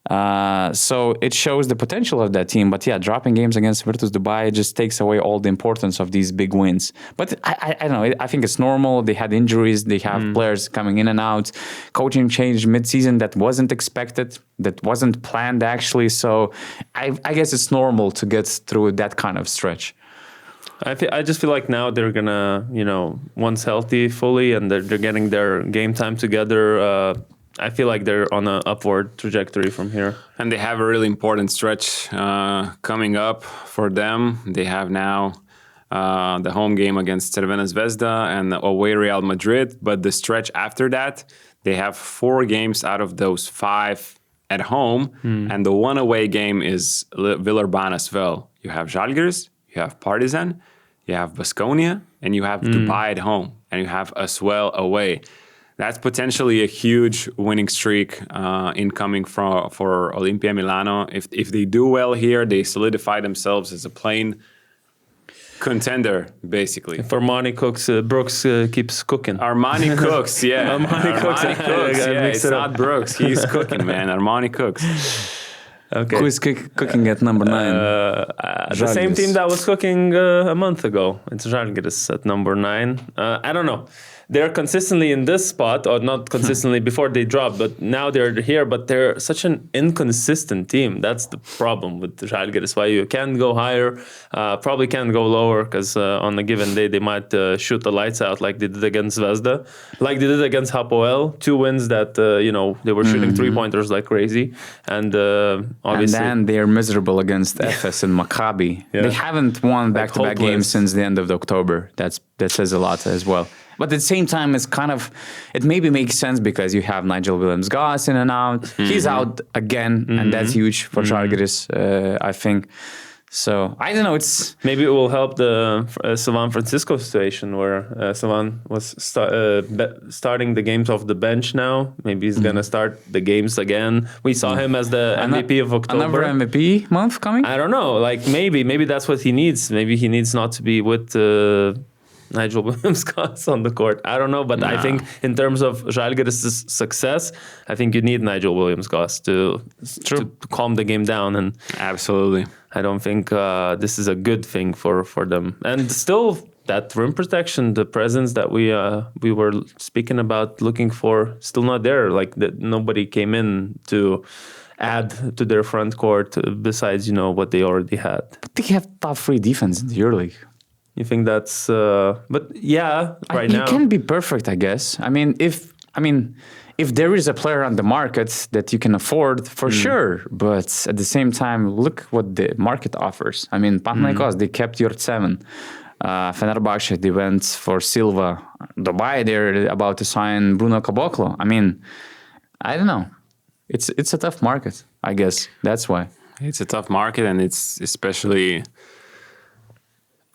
So it shows the potential of that team. But dropping games against Virtus Dubai just takes away all the importance of these big wins. But I don't know. I think it's normal. They had injuries. They have players coming in and out. Coaching change mid-season that wasn't expected, that wasn't planned actually. So I guess it's normal to get through that kind of stretch. I just feel like now they're gonna, once healthy fully and they're getting their game time together. I feel like they're on an upward trajectory from here. And they have a really important stretch coming up for them. They have now the home game against Crvena Zvezda and away Real Madrid. But the stretch after that, they have 4 games out of those 5 at home. And the 1 away game is Villeurbanne as well. You have Žalgiris, you have Partizan, you have Baskonia, and you have Dubai at home. And you have as well away. That's potentially a huge winning streak incoming for Olimpia Milano. If they do well here, they solidify themselves as a plain contender, basically. If Armani cooks, Brooks keeps cooking. Armani cooks, yeah. Armani cooks, yeah. It's not Brooks. He's cooking, man. Armani cooks. Okay. Who is cooking at number 9? The same team that was cooking a month ago. It's Žalgiris at number 9. I don't know. They're consistently in this spot, or not consistently before they dropped, but now they're here. But they're such an inconsistent team. That's the problem with Žalgiris. Why you can't go higher, probably can't go lower, because on a given day they might shoot the lights out like they did against Zvezda, like they did against Hapoel. 2 wins that they were shooting 3-pointers like crazy, and obviously. And then they're miserable against Efes and Maccabi. Yeah. They haven't won back-to-back games since the end of October. That says a lot as well. But at the same time, it maybe makes sense because you have Nigel Williams-Goss in and out. He's out again, and that's huge for Žalgiris, I think. So I don't know. It's Maybe it will help the Savan Francisco situation where Savan was starting the games off the bench now. Maybe he's gonna start the games again. We saw him as the MVP of October. another MVP month coming. I don't know. Like maybe that's what he needs. Maybe he needs not to be with Nigel Williams-Goss on the court. I don't know, but I think in terms of Žalgiris' success, I think you need Nigel Williams-Goss to calm the game down. And Absolutely. I don't think this is a good thing for them. And still, that rim protection, the presence that we were speaking about, looking for, still not there. Like nobody came in to add to their front court besides what they already had. But they have top 3 defense in the EuroLeague. You think that's? But yeah, right now you can be perfect, I guess. I mean, if there is a player on the market that you can afford, for sure. But at the same time, look what the market offers. I mean, Panathinaikos, they kept Yurt7. Fenerbahce, they went for Silva. Dubai, they're about to sign Bruno Caboclo. I mean, I don't know. It's a tough market, I guess. That's why. It's a tough market, and it's especially...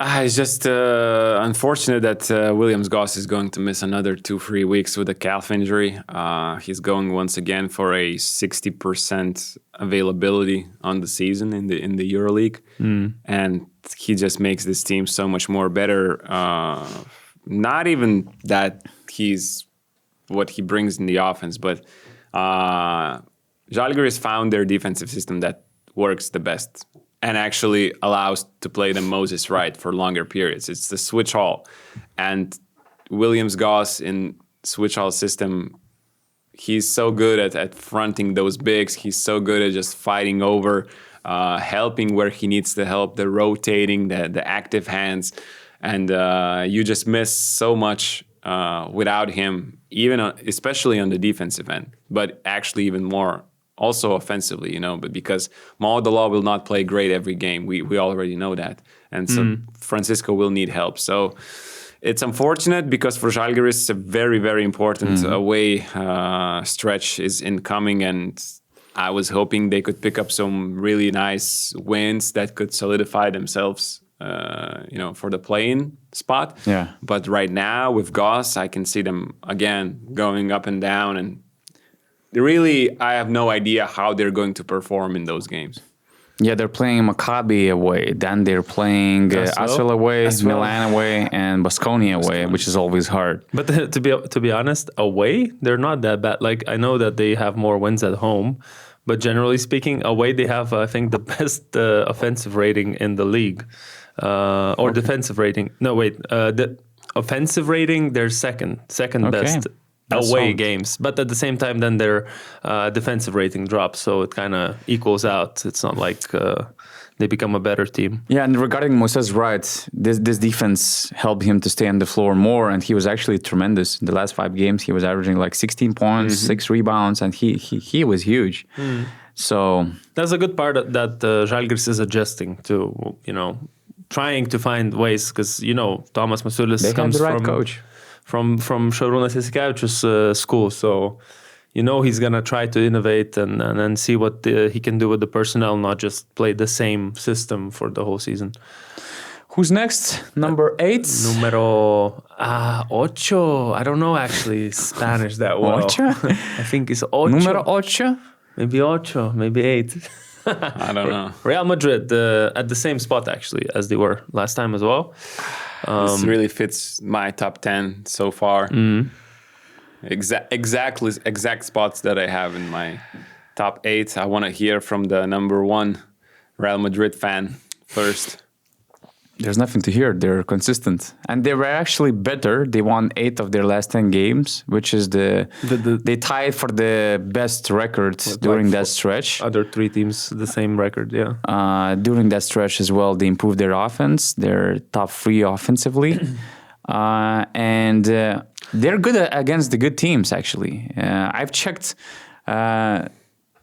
it's just unfortunate that Williams-Goss is going to miss another 2-3 weeks with a calf injury. He's going once again for a 60% availability on the season in the EuroLeague, and he just makes this team so much more better. Not even that he's what he brings in the offense, but Žalgiris found their defensive system that works the best and actually allows to play the Moses right for longer periods. It's the switch all. And Williams-Goss in switch all system, he's so good at fronting those bigs. He's so good at just fighting over, helping where he needs the help, the rotating, the active hands. And you just miss so much without him, especially on the defensive end, but actually even more also offensively, but because Maudala will not play great every game. We already know that. And so Francisco will need help. So it's unfortunate because for Žalgiris, a very, very important away stretch is incoming. And I was hoping they could pick up some really nice wins that could solidify themselves, for the play-in spot. Yeah. But right now with Goss, I can see them again going up and down, and really, I have no idea how they're going to perform in those games. Yeah, they're playing Maccabi away. Then they're playing Asvel away, Milan away, and Baskonia away, which is always hard. But to be honest, away, they're not that bad. Like, I know that they have more wins at home, but generally speaking, away they have, I think, the best offensive rating in the league. Or defensive rating. No, wait. The offensive rating, they're second best away games, but at the same time, then their defensive rating drops, so it kind of equals out. It's not like they become a better team. Yeah, and regarding Moses, right, this defense helped him to stay on the floor more, and he was actually tremendous. In the last 5 games, he was averaging like 16 points, 6 rebounds, and he was huge. So that's a good part that Žalgiris is adjusting to, trying to find ways, because Tomas Masiulis comes have the right from coach. From Šarūnas Jasikevičius school, so he's gonna try to innovate and see what he can do with the personnel, not just play the same system for the whole season. Who's next? Number 8? Numero ocho. I don't know actually Spanish that well. Ocho? I think it's ocho. Numero 8? Maybe ocho, maybe 8. I don't know. Real Madrid at the same spot actually as they were last time as well. This really fits my top 10 so far. Exact spots that I have in my top 8. I want to hear from the number 1 Real Madrid fan first. There's nothing to hear. They're consistent. And they were actually better. They won 8 of their last 10 games, which is they tied for the best record during that stretch. Other 3 teams, the same record, yeah. During that stretch as well, they improved their offense. They're top 3 offensively. And they're good against the good teams, actually. I've checked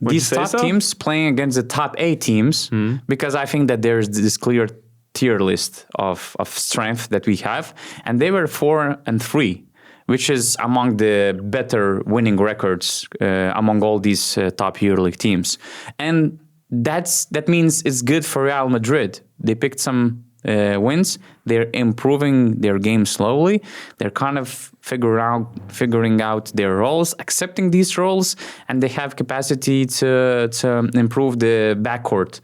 these top teams playing against the top 8 teams because I think that there's this clear tier list of strength that we have, and they were 4-3, which is among the better winning records among all these top EuroLeague teams. And that means it's good for Real Madrid. They picked some wins. They're improving their game slowly. They're kind of figuring out their roles, accepting these roles, and they have capacity to improve the backcourt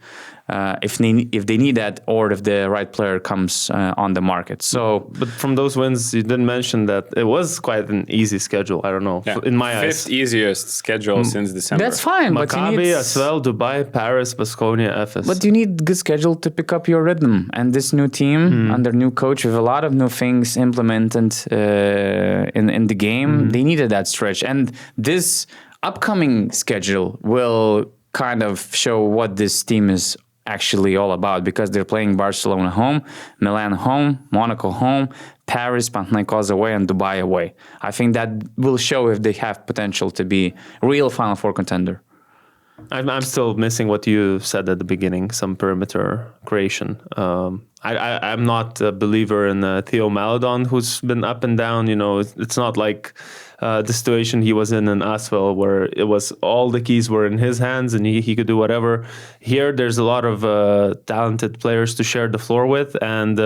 if they need that, or if the right player comes on the market. So, but from those wins, you didn't mention that it was quite an easy schedule. I don't know, in my eyes, fifth easiest schedule since December. That's fine. Maccabi as well, Dubai, Paris, Baskonia, FS. But you need good schedule to pick up your rhythm. And this new team under new coach with a lot of new things implemented in the game, they needed that stretch. And this upcoming schedule will kind of show what this team is actually all about, because they're playing Barcelona home, Milan home, Monaco home, Paris, Panathinaikos away, and Dubai away. I think that will show if they have potential to be real Final Four contender. I'm still missing what you said at the beginning, some perimeter creation. I'm not a believer in Theo Maledon, who's been up and down. It's not like the situation he was in Asvel, where it was all the keys were in his hands and he could do whatever. Here, there's a lot of talented players to share the floor with, and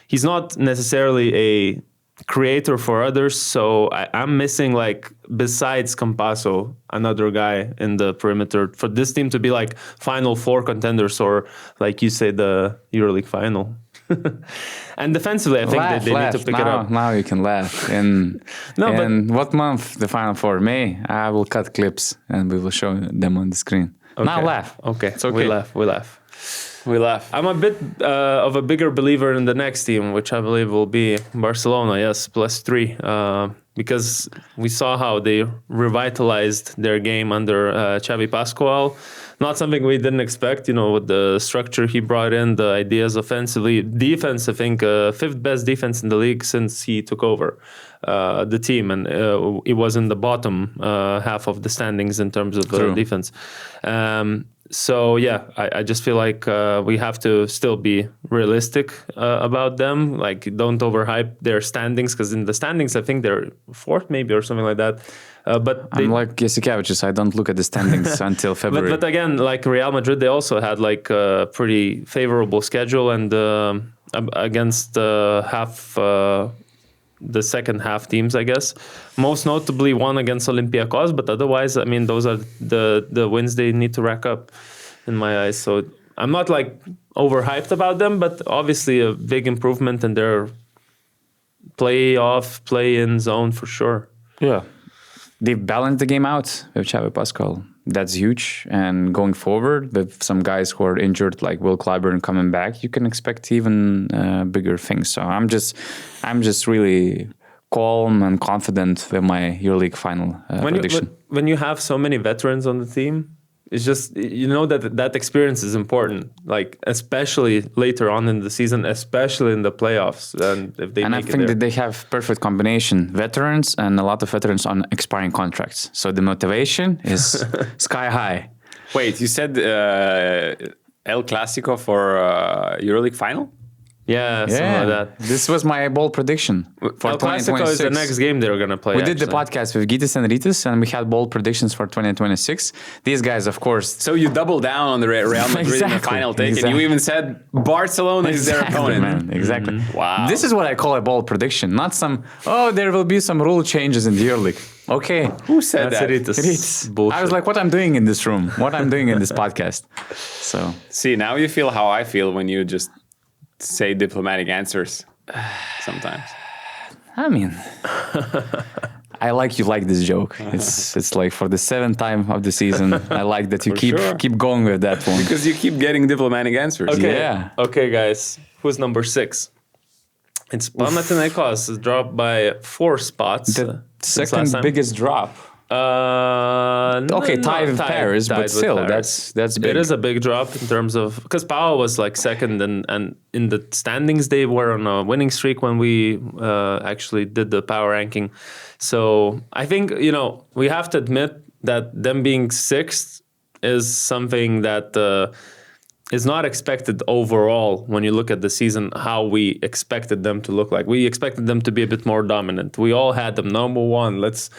he's not necessarily a creator for others. So I'm missing, like, besides Campasso, another guy in the perimeter for this team to be like Final Four contenders, or like you say, the EuroLeague final. And defensively, I think they need to pick it up. Now you can laugh. In what month the Final Four? May. I will cut clips and we will show them on the screen. Okay. Now laugh. Okay. It's okay. We laugh. I'm a bit of a bigger believer in the next team, which I believe will be Barcelona. Yes, +3. Because we saw how they revitalized their game under Xavi Pascual. Not something we didn't expect, with the structure he brought in, the ideas offensively. Defense, I think, fifth best defense in the league since he took over the team. And it was in the bottom half of the standings in terms of defense. So, yeah, I just feel like we have to still be realistic about them. Like, don't overhype their standings, because in the standings, I think they're fourth maybe or something like that. But I'm like Jasikevičius, I don't look at the standings until February. But again, like Real Madrid, they also had like a pretty favorable schedule, and against the second half teams, I guess. Most notably one against Olympiacos, but otherwise, I mean, those are the wins they need to rack up in my eyes. So I'm not like overhyped about them, but obviously a big improvement in their play-in zone for sure. Yeah. They've balanced the game out with Xavi Pascual. That's huge. And going forward, with some guys who are injured, like Will Clyburn coming back, you can expect even bigger things. So I'm just really calm and confident with my EuroLeague final prediction. When you have so many veterans on the team, it's just, that experience is important, like especially later on in the season, especially in the playoffs. And if they I think that they have perfect combination, veterans and a lot of veterans on expiring contracts. So the motivation is sky high. Wait, you said El Clasico for EuroLeague final? Yeah, something like that. This was my bold prediction for El Clasico is the next game they're going to play. We did the podcast with Gytis and Rytis, and we had bold predictions for 2026. These guys, of course. So you double down on the Real Madrid in the final take, and you even said Barcelona is their opponent. Man, exactly. Mm-hmm. Wow. This is what I call a bold prediction, not some, there will be some rule changes in the EuroLeague. Okay. Who said that? Rytis. I was like, what I'm doing in this room, what I'm doing in this podcast. So see, now you feel how I feel when you just say diplomatic answers sometimes. I mean, I like you like this joke. It's like for the seventh time of the season. I like that you keep going with that one. Because you keep getting diplomatic answers. Okay. Yeah. Okay, guys. Who's number 6? It's Panathinaikos. Dropped by 4 spots. The second biggest drop. Tied with Paris, but still, that's big. It is a big drop in terms of, because Pau was like second, and in the standings they were on a winning streak when we actually did the power ranking. So I think we have to admit that them being 6th is something that is not expected overall when you look at the season how we expected them to look like. We expected them to be a bit more dominant. We all had them number one. Let's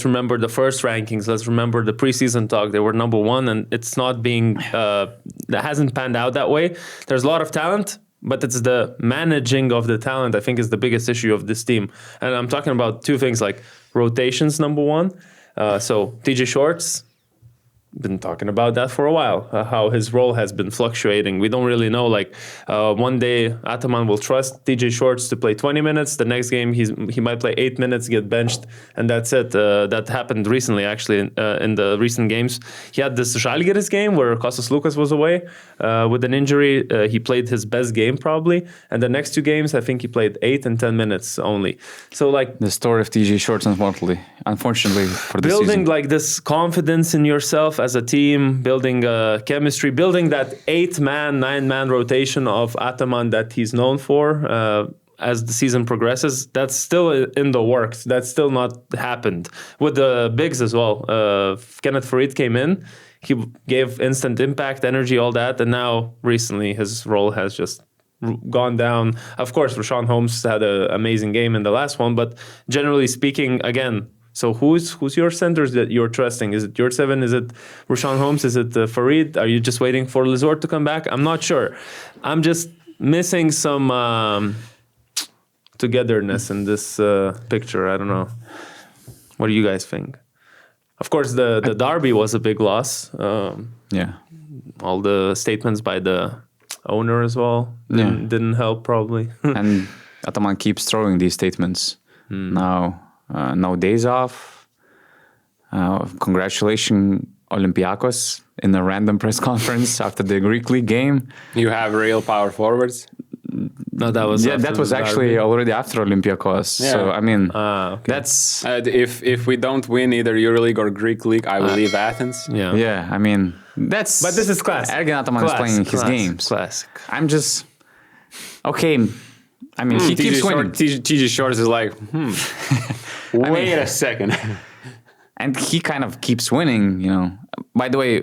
remember the first rankings. Let's remember the preseason talk. They were number one, and it's not being that hasn't panned out that way. There's a lot of talent, but it's the managing of the talent I think is the biggest issue of this team. And I'm talking about two things, like rotations, number one. So TJ Shorts, been talking about that for a while, how his role has been fluctuating. We don't really know. Like one day, Ataman will trust TJ Shorts to play 20 minutes. The next game, he might play 8 minutes, get benched, and that's it. That happened recently, actually, in the recent games. He had this Žalgiris game where Kostas Lukas was away with an injury. He played his best game probably, and the next two games, I think he played 8 and 10 minutes only. So like the story of TJ Shorts, unfortunately for the building season. like this confidence in yourself as a team, building chemistry, building that 8-man, 9-man rotation of Ataman that he's known for as the season progresses, that's still in the works. That's still not happened. With the bigs as well. Kenneth Farid came in. He gave instant impact, energy, all that. And now recently his role has just gone down. Of course, Rashawn Holmes had an amazing game in the last one. But generally speaking, again, so who's your centers that you're trusting? Is it Yurtseven? Is it Rashawn Holmes? Is it Farid? Are you just waiting for Lizort to come back? I'm not sure. I'm just missing some togetherness in this picture. I don't know. What do you guys think? Of course, the derby was a big loss. Yeah. All the statements by the owner as well didn't help probably. And Ataman keeps throwing these statements. Now, no days off. Congratulations, Olympiacos, in a random press conference after the Greek League game. You have real power forwards. No, that was that was actually already after Olympiacos. Yeah. So I mean, okay. that's If we don't win either EuroLeague or Greek League, I will leave Athens. yeah. I mean, that's. But this is classic. Ergin Ataman is playing his games. Classic. I'm just okay. I mean, he keeps winning. TJ Shorts is like, wait a second. And he kind of keeps winning, you know. By the way,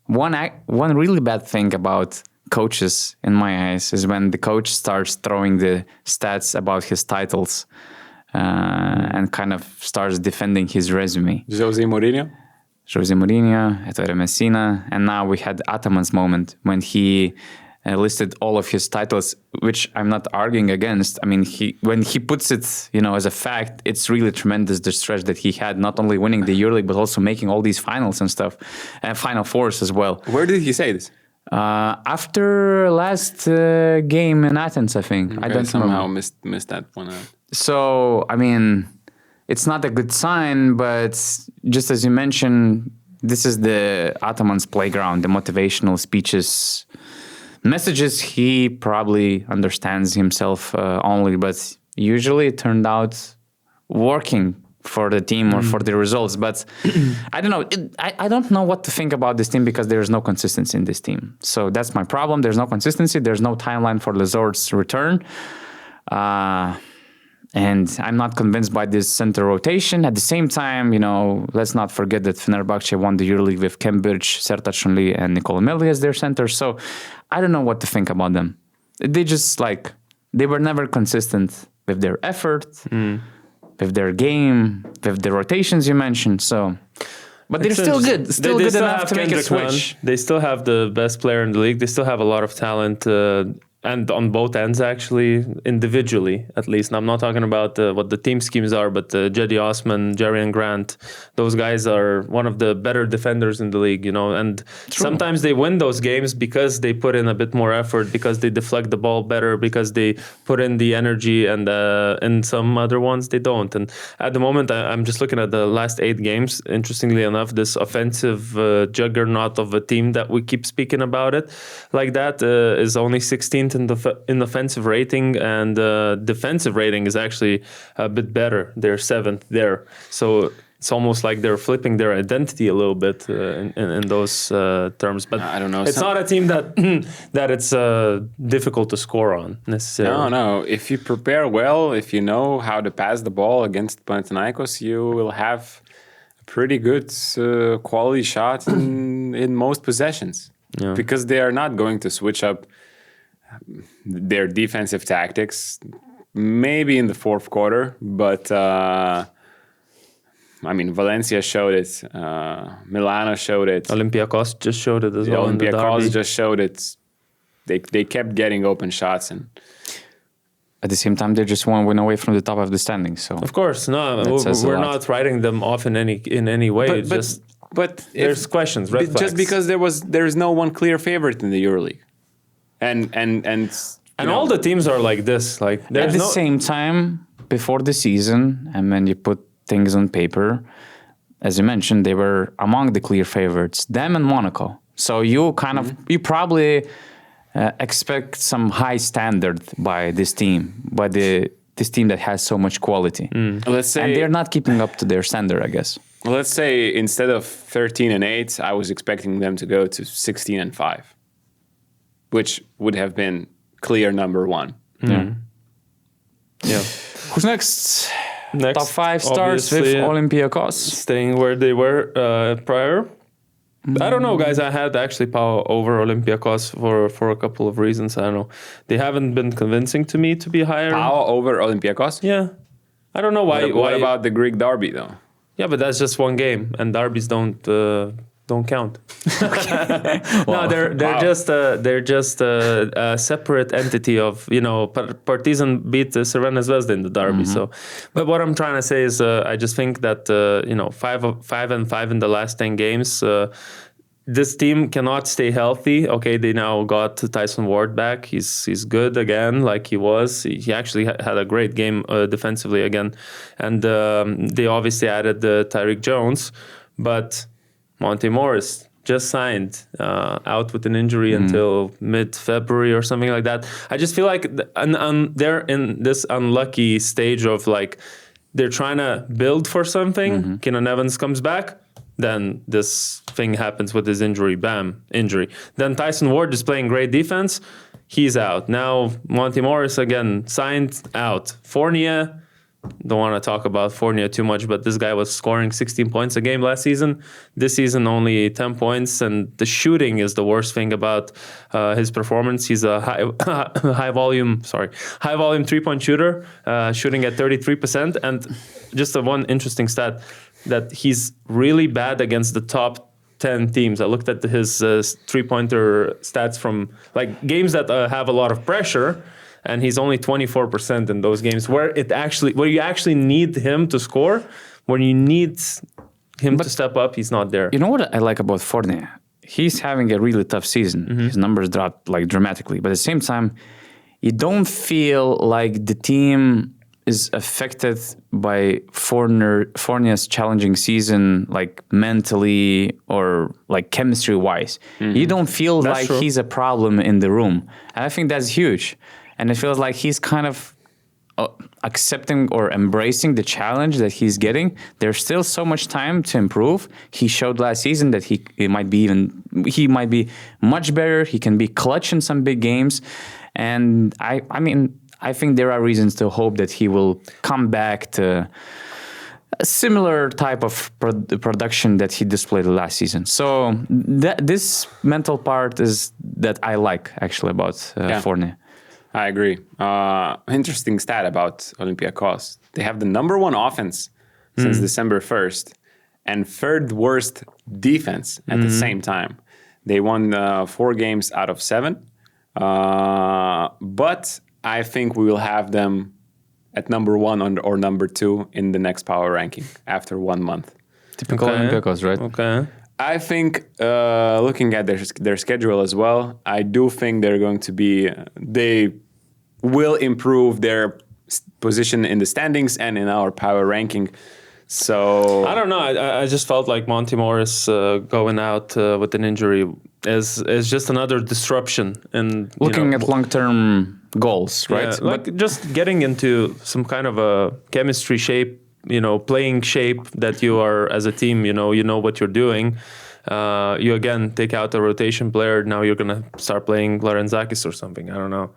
one really bad thing about coaches, in my eyes, is when the coach starts throwing the stats about his titles and kind of starts defending his resume. Jose Mourinho, Ettore Messina, and now we had Ataman's moment when he listed all of his titles, which I'm not arguing against. I mean, when he puts it, you know, as a fact, it's really tremendous, the stretch that he had, not only winning the EuroLeague, but also making all these finals and stuff, and Final Fours as well. where did he say this? After last game in Athens, I think. Okay, I don't somehow remember. missed that one out. So, I mean, it's not a good sign, but just as you mentioned, this is the Ataman's playground, the motivational speeches, messages he probably understands himself only, but usually it turned out working for the team or for the results. But I don't know. I don't know what to think about this team because there's no consistency in this team. So that's my problem. There's no consistency. There's no timeline for Lizort's return. And I'm not convinced by this center rotation. At the same time, you know, let's not forget that Fenerbahce won the EuroLeague with Cambridge, Sertac Şanlı, and Nikola Melli as their centers. So I don't know what to think about them. They just they were never consistent with their effort, with their game, with the rotations you mentioned. So, but they're still good. Still good enough to make a switch. They still have the best player in the league. They still have a lot of talent. And on both ends, actually, individually, at least. And I'm not talking about what the team schemes are, but Jedi Osman, Jerian Grant, those guys are one of the better defenders in the league, you know. And sometimes they win those games because they put in a bit more effort, because they deflect the ball better, because they put in the energy, and in some other ones, they don't. And at the moment, I'm just looking at the last 8 games. Interestingly enough, this offensive juggernaut of a team that we keep speaking about it like that is only 16th in offensive rating, and defensive rating is actually a bit better. They're 7th there. So it's almost like they're flipping their identity a little bit in those terms. But I don't know. It's not a team that that it's difficult to score on necessarily. No. If you prepare well, if you know how to pass the ball against Panathinaikos, you will have a pretty good quality shot in most possessions. because they are not going to switch up their defensive tactics. Maybe in the fourth quarter, but I mean, Valencia showed it. Milano showed it. Olympiacos just showed it as well. Olympiacos just showed it. They kept getting open shots, and at the same time, they're just one win away from the top of the standings. So of course, no, says a we're lot. not writing them off in any way. But there's questions. Red flags. just because there's no one clear favorite in the EuroLeague, and all the teams are like this. Like at there's the no same time, before the season, and when you put things on paper, as you mentioned, they were among the clear favorites, them and Monaco. So you you probably expect some high standard by this team, this team that has so much quality. let's say, And they're not keeping up to their standard, I guess. let's say instead of 13-8, I was expecting them to go to 16-5, which would have been clear number one. Yeah. yeah. Who's next? Next, Top 5 starts with obviously, Olympiacos. staying where they were prior. I don't know, guys. I had actually Pau over Olympiacos for a couple of reasons. I don't know. They haven't been convincing to me to be higher. Pau over Olympiacos? Yeah. I don't know why. What about the Greek derby, though? Yeah, but that's just one game, and derbies don't count. No, they're just a separate entity of Partizan beat Crvena Zvezda in the derby. So, but what I'm trying to say is, I just think that 5-5 in the last 10 games. This team cannot stay healthy. Okay, they now got Tyson Ward back. He's good again, like he was. He actually had a great game defensively again, and they obviously added Tyreek Jones, but Monte Morris just signed out with an injury until mid-February or something like that. I just feel like they're in this unlucky stage of like they're trying to build for something. Keenan Evans comes back. Then this thing happens with his injury. Bam, injury. Then Tyson Ward is playing great defense. He's out. Now Monte Morris again signed out. Fournier, don't want to talk about Fournier too much, but this guy was scoring 16 points a game last season. This season only 10 points, and the shooting is the worst thing about his performance. He's a high volume 3-point shooter, shooting at 33%. And just one interesting stat, that he's really bad against the top 10 teams. I looked at his three-pointer stats from like games that have a lot of pressure, and he's only 24% in those games where you actually need him to score. When you need him to step up, he's not there. You know what I like about Fournier? He's having a really tough season. His numbers dropped like dramatically, but at the same time, you don't feel like the team is affected by Fournier's challenging season, like mentally or like chemistry-wise. You don't feel That's like true. he's a problem in the room. And I think that's huge. And it feels like he's kind of accepting or embracing the challenge that he's getting. There's still so much time to improve. He showed last season that he might be much better. He can be clutch in some big games. And I think there are reasons to hope that he will come back to a similar type of production that he displayed last season. So this mental part is that I like actually about Fournier. I agree. Interesting stat about Olympiacos. They have the number one offense since December 1st and third worst defense at the same time. They won 4 games out of 7. But I think we will have them at number 1 or number 2 in the next power ranking after 1 month. Typical Olympiacos, right? Okay. I think looking at their schedule as well, I do think they're going to be, they will improve their position in the standings and in our power ranking. So I don't know. I just felt like Monte Morris going out with an injury is just another disruption. And looking at long-term goals, right? Yeah, like just getting into some kind of a chemistry shape, playing shape that you are as a team. You know what you're doing. You again take out a rotation player. Now you're gonna start playing Larenzakis or something. I don't know.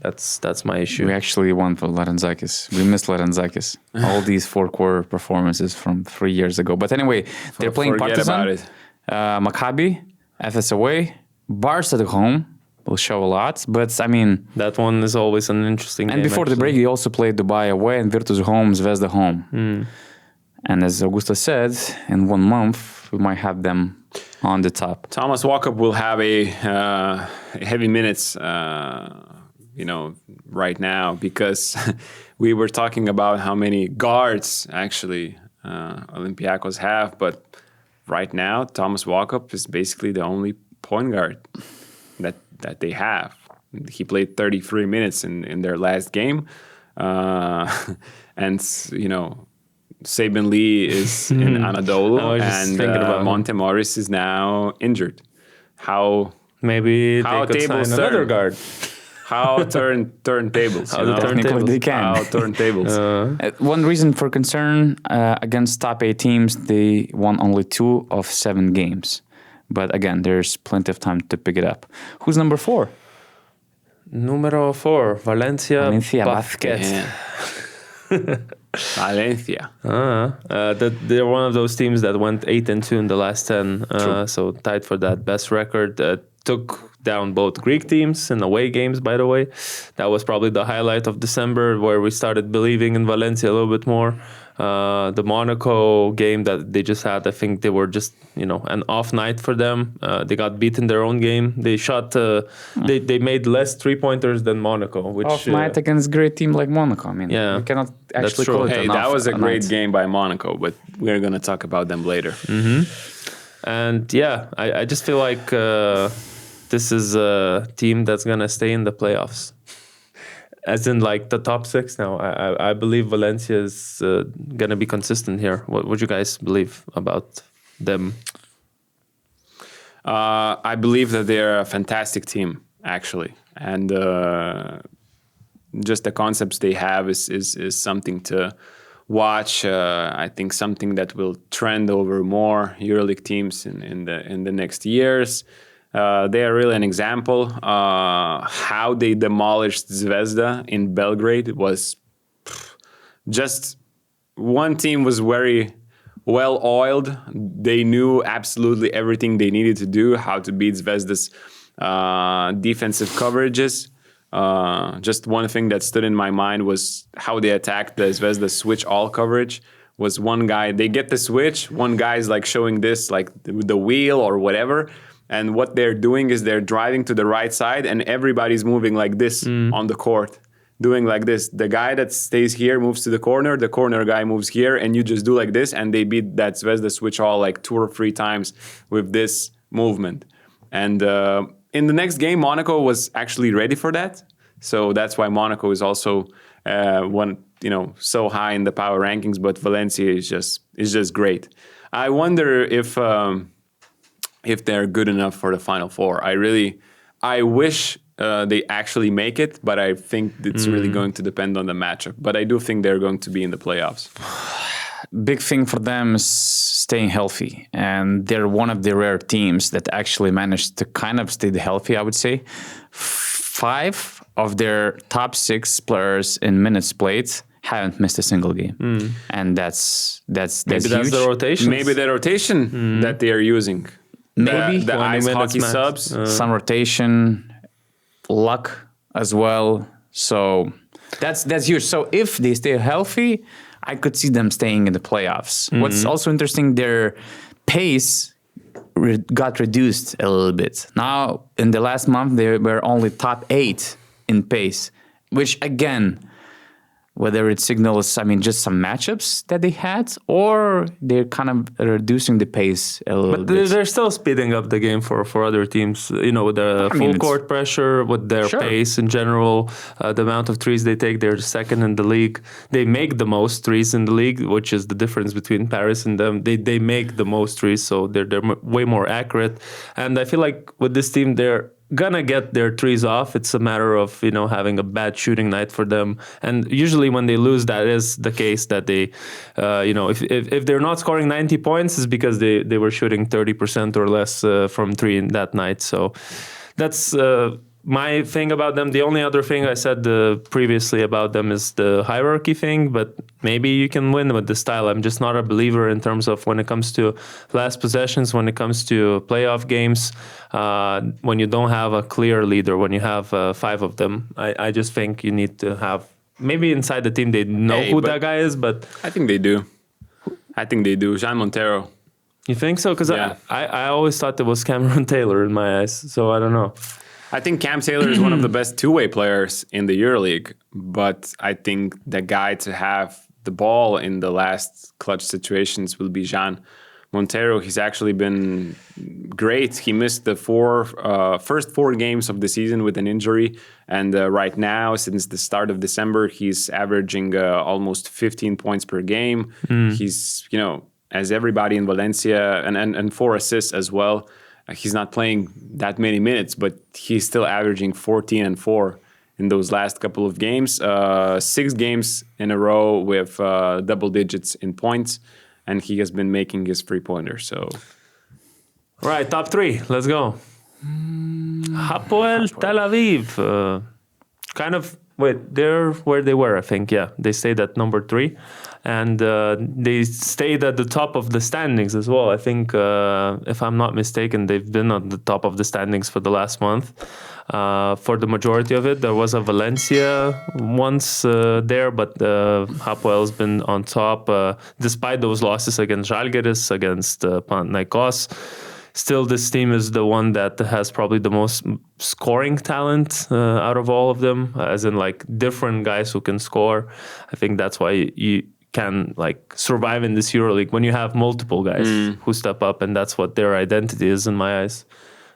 That's my issue. We actually won for Larenzakis. We missed Larenzakis. All these 4-quarter performances from 3 years ago. But anyway, they're playing Forget Partizan, about it. Maccabi, Efes away, Bars at home will show a lot. But I mean, That one is always an interesting and game. before the break, he also played Dubai away and Virtus home, Zvezda home. And as Augusta said, in 1 month, we might have them on the top. Thomas Walkup will have a heavy minutes, right now, because we were talking about how many guards actually Olympiacos have, but right now Thomas Walkup is basically the only point guard that they have. He played 33 minutes in their last game, and Sabin Lee is in Anadolu, I was just and thinking about him. Montemoris is now injured. How Maybe How they could sign tables another turn. guard. turntables? How the Technically, they can. How turntables? One reason for concern against top 8 teams, they won only 2 of 7 games. But again, there's plenty of time to pick it up. Who's number 4? Numero 4, Valencia Basket. Valencia. They're one of those teams that went 8-2 in the last 10, so tied for that best record. Took down both Greek teams in away games, by the way. That was probably the highlight of December, where we started believing in Valencia a little bit more. The Monaco game that they just had, I think they were just, an off night for them. They got beat in their own game. They shot, they made less 3-pointers than Monaco, which... Off night against a great team like Monaco. I mean, Yeah, we cannot that's actually true. call it Hey, an that off was a great night. game by Monaco, but we're going to talk about them later. And yeah, I just feel like this is a team that's going to stay in the playoffs. As in, like, the top 6 now. I believe Valencia is going to be consistent here. What would you guys believe about them? I believe that they're a fantastic team, actually. And just the concepts they have is something to watch. I think something that will trend over more EuroLeague teams in the next years. They are really an example. How they demolished Zvezda in Belgrade was just one team was very well oiled. They knew absolutely everything they needed to do, how to beat Zvezda's defensive coverages. Just one thing that stood in my mind was how they attacked the Zvezda switch all coverage. Was one guy, they get the switch, one guy's like showing this, like the wheel or whatever. And what they're doing is they're driving to the right side and everybody's moving like this on the court, doing like this. The guy that stays here moves to the corner guy moves here, and you just do like this, and they beat that Zvezda switch all like 2 or 3 times with this movement. And in the next game, Monaco was actually ready for that. So that's why Monaco is also so high in the power rankings, but Valencia is just great. I wonder if they're good enough for the Final Four. I wish they actually make it, but I think it's really going to depend on the matchup. But I do think they're going to be in the playoffs. Big thing for them is staying healthy. And they're one of the rare teams that actually managed to kind of stay healthy, I would say. 5 of their top 6 players in minutes played haven't missed a single game. And that's Maybe huge. that's the rotation. Maybe the rotation that they are using. Maybe the 20 ice minutes hockey max. subs. some rotation, luck as well. So that's huge. So if they stay healthy, I could see them staying in the playoffs. What's also interesting, their pace got reduced a little bit. Now, in the last month, they were only top 8 in pace, which again, whether it signals, just some matchups that they had, or they're kind of reducing the pace a little But bit. they're still speeding up the game for other teams, with the full court pressure, with their Sure. pace in general, the amount of threes they take. They're second in the league. They make the most threes in the league, which is the difference between Paris and them. They make the most threes, so they're way more accurate. And I feel like with this team, they're gonna get their threes off. It's a matter of having a bad shooting night for them. And usually when they lose, that is the case. That they, if they're not scoring 90 points, is because they were shooting 30% or less from 3 in that night. So that's my thing about them, the only other thing I said previously about them is the hierarchy thing, but maybe you can win with the style. I'm just not a believer in terms of when it comes to last possessions, when it comes to playoff games, when you don't have a clear leader, when you have 5 of them. I just think you need to have, maybe inside the team they know who that guy is, but... I think they do. Jean Montero. You think so? Because I always thought it was Cameron Taylor in my eyes, so I don't know. I think Cam Taylor is one of the best two-way players in the EuroLeague, but I think the guy to have the ball in the last clutch situations will be Jean Montero. He's actually been great. He missed the first 4 games of the season with an injury, and right now, since the start of December, he's averaging almost 15 points per game. He's, as everybody in Valencia, and 4 assists as well. He's not playing that many minutes, but he's still averaging 14 and 4 in those last couple of games. 6 games in a row with double digits in points, and he has been making his 3-pointer. So, right, top 3. Let's go. Hapoel Tel Aviv. They're where they were, I think. Yeah, they stayed at number 3. And they stayed at the top of the standings as well. I think, if I'm not mistaken, they've been on the top of the standings for the last month. For the majority of it, there was a Valencia once there, but Hapoel's been on top despite those losses against Žalgiris, against Panathinaikos. Still, this team is the one that has probably the most scoring talent out of all of them, as in like different guys who can score. I think that's why you can like survive in this EuroLeague when you have multiple guys who step up, and that's what their identity is in my eyes.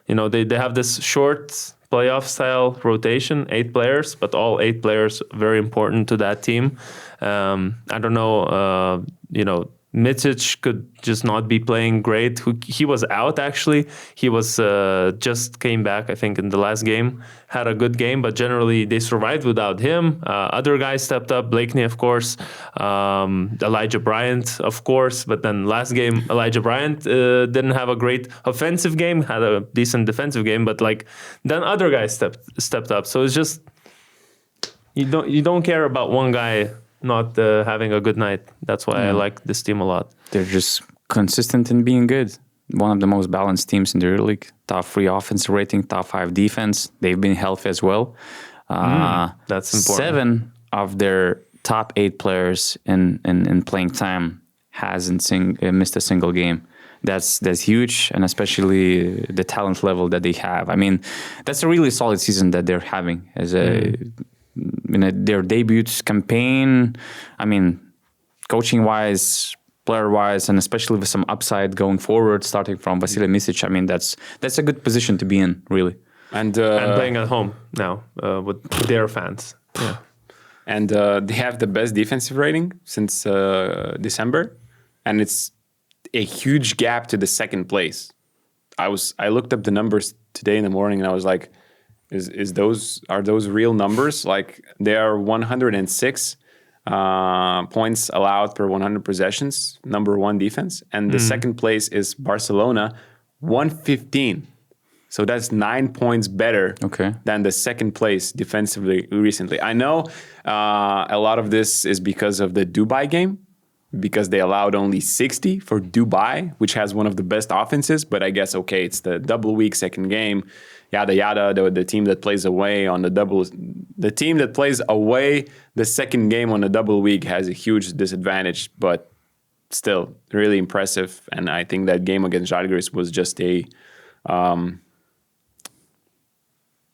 They have this short playoff style rotation, 8 players, but all 8 players very important to that team. I don't know, Micic could just not be playing great. He was out, actually. He was just came back, I think, in the last game. Had a good game, but generally they survived without him. Other guys stepped up. Blakeney, of course. Elijah Bryant, of course. But then last game, Elijah Bryant didn't have a great offensive game. Had a decent defensive game. But then other guys stepped up. So it's just you don't care about one guy not having a good night. That's why I like this team a lot. They're just consistent in being good. One of the most balanced teams in the EuroLeague. Top 3 offensive rating, top 5 defense. They've been healthy as well. That's important. 7 of their top 8 players in playing time hasn't missed a single game. That's huge, and especially the talent level that they have. I mean, that's a really solid season that they're having as their debut campaign. I mean, coaching-wise, player-wise, and especially with some upside going forward, starting from Vasilij Micic. I mean, that's a good position to be in, really. And playing at home now with their fans. Yeah. And they have the best defensive rating since December, and it's a huge gap to the second place. I looked up the numbers today in the morning, and I was like, are those real numbers? Like, they are 106 points allowed per 100 possessions, number 1 defense, and the second place is Barcelona, 115. So that's 9 points better than the second place defensively recently. I know a lot of this is because of the Dubai game, because they allowed only 60 for Dubai, which has one of the best offenses. But I guess, it's the double week second game, yada, yada. The team that plays away on the team that plays away the second game on the double week has a huge disadvantage, but still really impressive. And I think that game against Žalgiris was just a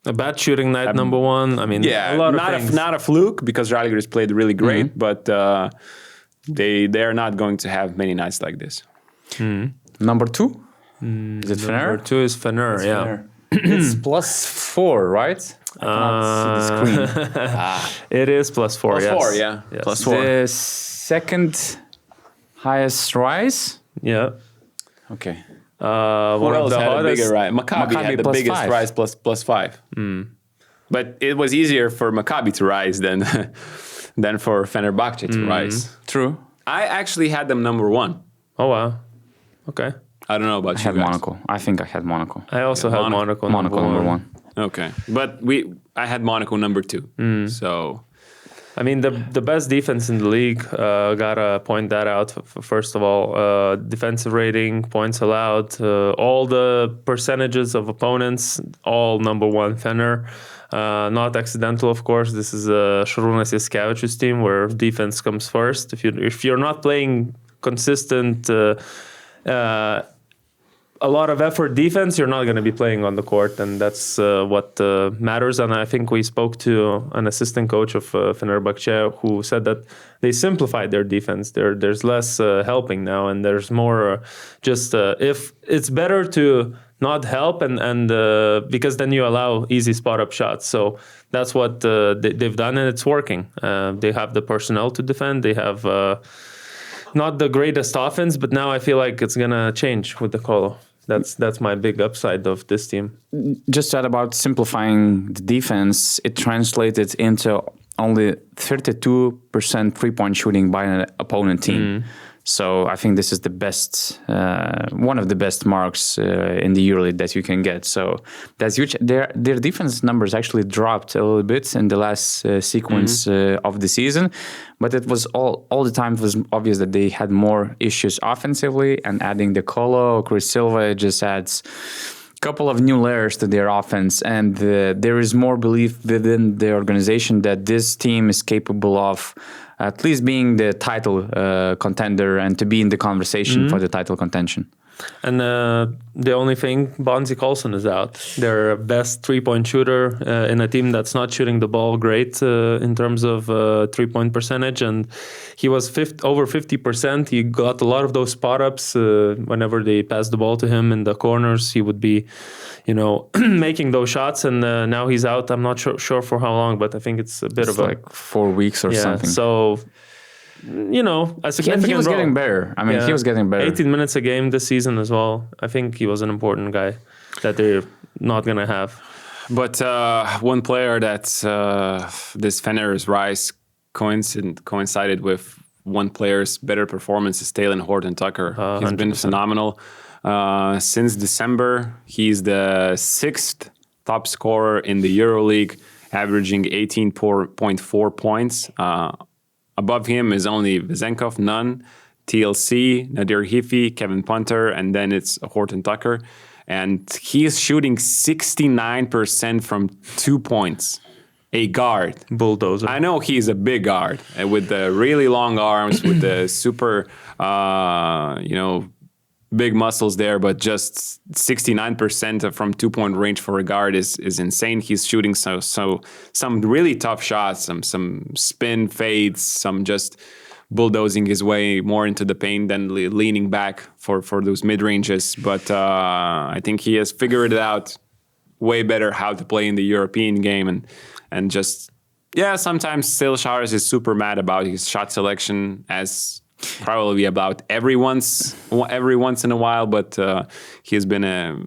bad shooting night, number 1. I mean, a lot of things. Not a fluke, because Žalgiris played really great, but they're not going to have many nights like this. Number 2? Is it Fener? Number 2 is Fener, yeah. Fener. It's +4, right? I cannot see the screen. It is +4, yes. +4, yeah. Yes. +4. The second highest rise? Yeah. Okay. Who else had a bigger rise? Maccabi had the biggest +5. rise, +5. But it was easier for Maccabi to rise than for Fenerbahce to rise. True. I actually had them number 1. Oh, wow. Okay. I don't know about I you had guys. Monaco. I think I had Monaco. I also had Monaco number 1. Okay, but I had Monaco number 2. So I mean, the best defense in the league, gotta point that out. First of all, defensive rating, points allowed, all the percentages of opponents, all number 1 Fener. Not accidental, of course. This is Šarūnas Jaskevičius' team where defense comes first. If you're not playing consistent, a lot of effort defense, you're not going to be playing on the court, and that's what matters. And I think we spoke to an assistant coach of Fenerbahce who said that they simplified their defense. There's less helping now, and there's more just if it's better to not help and because then you allow easy spot-up shots. So that's what they've done, and it's working. They have the personnel to defend. They have not the greatest offense, but now I feel like it's going to change with the Colo. That's my big upside of this team. Just to add about simplifying the defense, it translated into only 32% three-point shooting by an opponent team. So I think this is the best, one of the best marks in the EuroLeague that you can get. So that's huge. Their defense numbers actually dropped a little bit in the last sequence of the season, but it was all the time it was obvious that they had more issues offensively, and adding the Colo, Chris Silva just adds a couple of new layers to their offense, and there is more belief within the organization that this team is capable of at least being the title contender and to be in the conversation for the title contention. And the only thing, Bonzi Colson is out. Their best three-point shooter in a team that's not shooting the ball great in terms of three-point percentage. And he was over 50%. He got a lot of those spot-ups. Whenever they passed the ball to him in the corners, he would be, making those shots. And now he's out. I'm not sure for how long, but I think it's a bit of like 4 weeks or something. So... a significant he was role. getting better. I mean, he was getting better. 18 minutes a game this season as well. I think he was an important guy that they're not going to have. But one player that this Fener's rise coincided with one player's better performance is Talen Horton-Tucker. He's been phenomenal. Since December, he's the 6th top scorer in the EuroLeague, averaging 18.4 points. Above him is only Vezenkov, Nunn, TLC, Nadir Hifi, Kevin Punter, and then it's Horton-Tucker. And he is shooting 69% from 2 points. A guard. Bulldozer. I know he's a big guard with the really long arms, with the super, big muscles there, but just 69% from 2-point range for a guard is insane. He's shooting so some really tough shots, some spin fades, some just bulldozing his way more into the paint than leaning back for those mid ranges. But I think he has figured it out way better how to play in the European game, and just sometimes Still Showers is super mad about his shot selection, as probably about every once in a while, but he's been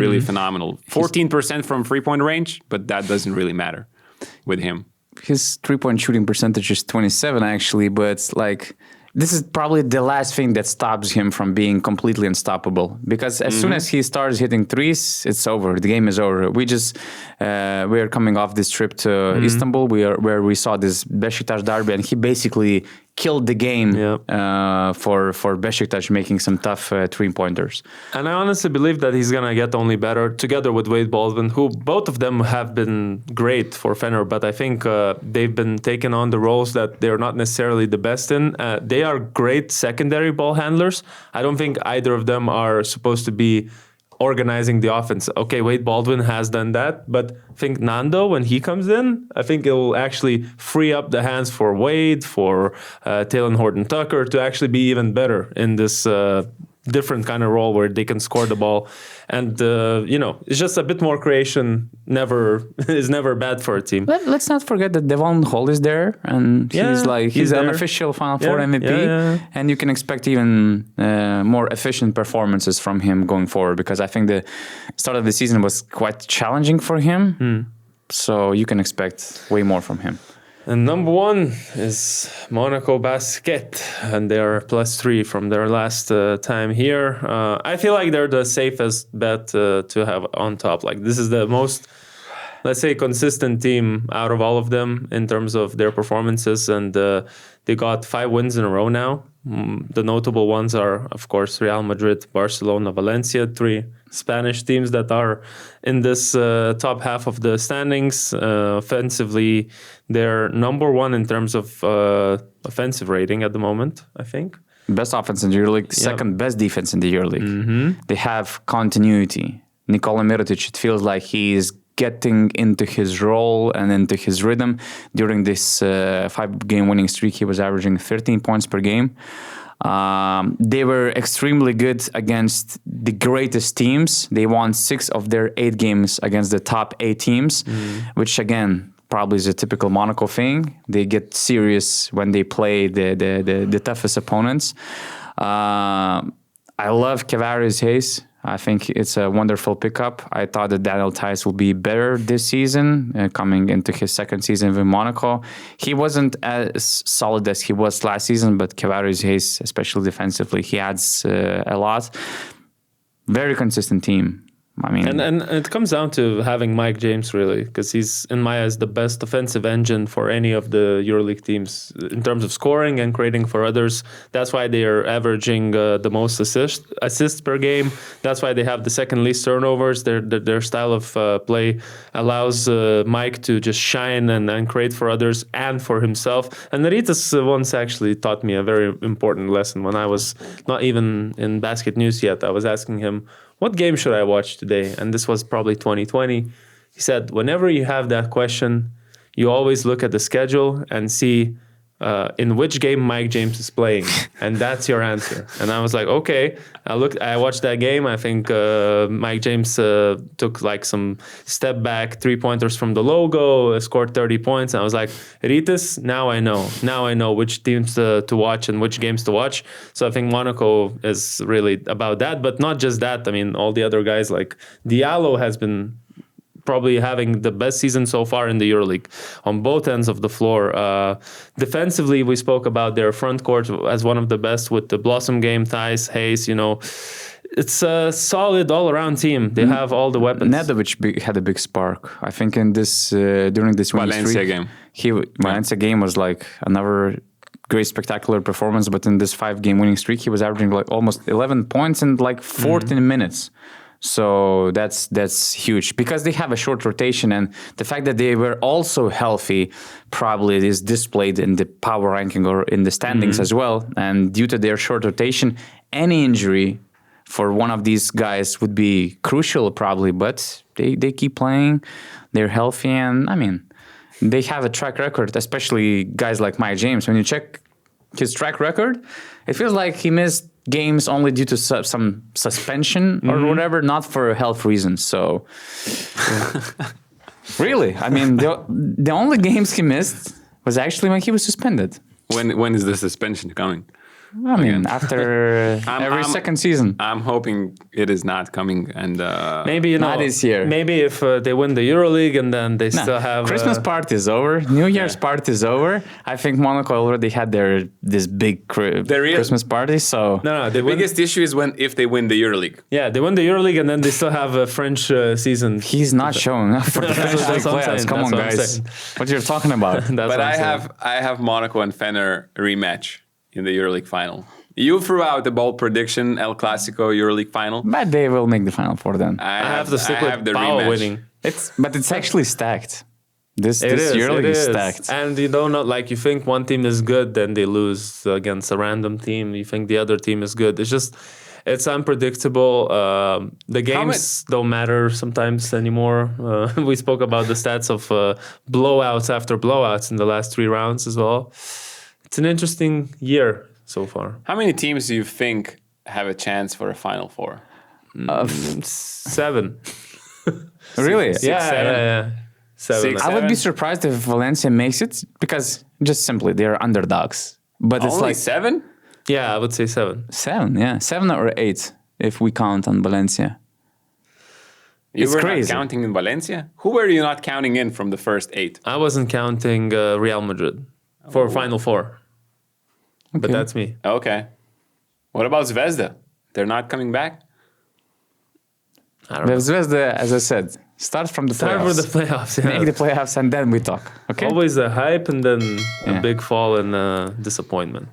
really phenomenal. 14% from 3-point range, but that doesn't really matter with him. His 3-point shooting percentage is 27 actually, but this is probably the last thing that stops him from being completely unstoppable, because as soon as he starts hitting threes, it's over. The game is over. We are coming off this trip to Istanbul, where we saw this Beşiktaş derby, and he basically killed the game for Beşiktaş, making some tough three-pointers. And I honestly believe that he's going to get only better together with Wade Baldwin, who both of them have been great for Fener, but I think they've been taking on the roles that they're not necessarily the best in. They are great secondary ball handlers. I don't think either of them are supposed to be organizing the offense. Okay, Wade Baldwin has done that, but I think Nando, when he comes in, I think it will actually free up the hands for Wade, for Talen Horton-Tucker to actually be even better in this different kind of role where they can score the ball. And, it's just a bit more creation is never bad for a team. Let's not forget that Devon Hall is there, and he's an official Final Four MVP, and you can expect even more efficient performances from him going forward, because I think the start of the season was quite challenging for him, so you can expect way more from him. And number 1 is Monaco Basket, and they are +3 from their last time here. I feel like they're the safest bet to have on top. This is the most let's say, consistent team out of all of them in terms of their performances, and they got 5 wins in a row now. The notable ones are, of course, Real Madrid, Barcelona, Valencia, 3 Spanish teams that are in this top half of the standings. Offensively, they're number 1 in terms of offensive rating at the moment, I think. Best offense in the EuroLeague, second best defense in the EuroLeague. They have continuity. Nikola Mirotic, it feels like he is getting into his role and into his rhythm. During this 5-game winning streak, he was averaging 13 points per game. They were extremely good against the greatest teams. They won 6 of their 8 games against the top 8 teams, which again, probably is a typical Monaco thing. They get serious when they play the toughest opponents. I love Kavarius Hayes. I think it's a wonderful pickup. I thought that Daniel Theis will be better this season, coming into his second season with Monaco. He wasn't as solid as he was last season, but Kavarius Hayes, especially defensively, he adds a lot. Very consistent team. I mean, and it comes down to having Mike James, really, because he's, in my eyes, the best offensive engine for any of the EuroLeague teams in terms of scoring and creating for others. That's why they are averaging the most assists per game. That's why they have the second least turnovers. Their style of play allows Mike to just shine and create for others and for himself. And Ritas once actually taught me a very important lesson when I was not even in BasketNews yet. I was asking him, what game should I watch today? And this was probably 2020. He said, whenever you have that question, you always look at the schedule and see in which game Mike James is playing. And that's your answer. And I was like, okay. I watched that game. I think Mike James took like some step back 3-pointers from the logo, scored 30 points. And I was like, Ritas, now I know. Now I know which teams to watch and which games to watch. So I think Monaco is really about that. But not just that. I mean, all the other guys like Diallo has been probably having the best season so far in the EuroLeague on both ends of the floor. Defensively, we spoke about their front court as one of the best with the Blossom game, Theis, Hayes, It's a solid all-around team. They have all the weapons. Nedovic had a big spark. I think in this during this Valencia game. Valencia game was like another great spectacular performance, but in this 5-game winning streak, he was averaging like almost 11 points in like 14 minutes. So that's huge because they have a short rotation, and the fact that they were also healthy probably is displayed in the power ranking or in the standings as well. And due to their short rotation, any injury for one of these guys would be crucial probably, but they keep playing, they're healthy, and I mean, they have a track record, especially guys like Mike James. When you check his track record, it feels like he missed games only due to some suspension or whatever, not for health reasons. So, really, I mean, the only games he missed was actually when he was suspended. When is the suspension coming? I mean, after every second season. I'm hoping it is not coming, and maybe not this year. Maybe if they win the EuroLeague and then they still have Christmas party is over, New Year's party is over. I think Monaco already had this big Christmas party. So the biggest issue is if they win the EuroLeague. Yeah, they win the EuroLeague and then they still have a French season. He's not showing up for the French League playoffs. Come on, guys, what you're talking about? But I have Monaco and Fener rematch in the EuroLeague final. You threw out the bold prediction, El Clasico EuroLeague final. But they will make the final four then. I have to stick with Pau winning. But it's actually stacked. This EuroLeague is stacked. And you don't know, like you think one team is good, then they lose against a random team. You think the other team is good. It's unpredictable. The games don't matter sometimes anymore. We spoke about the stats of blowouts after blowouts in the last 3 rounds as well. It's an interesting year so far. How many teams do you think have a chance for a Final Four? 7. Really? 6, 7. Yeah. 7. I would be surprised if Valencia makes it because just simply they're underdogs. But it's only like 7? Yeah, I would say 7. 7, yeah. 7 or 8 if we count on Valencia. You were not counting in Valencia? Who were you not counting in from the first 8? I wasn't counting Real Madrid for Final Four. Okay. But that's me. Okay. What about Zvezda? They're not coming back? I don't know. Zvezda, as I said, Start from the Start playoffs. with the playoffs. Yeah. Make the playoffs and then we talk. Okay. Always a hype and then Yeah. a big fall and disappointment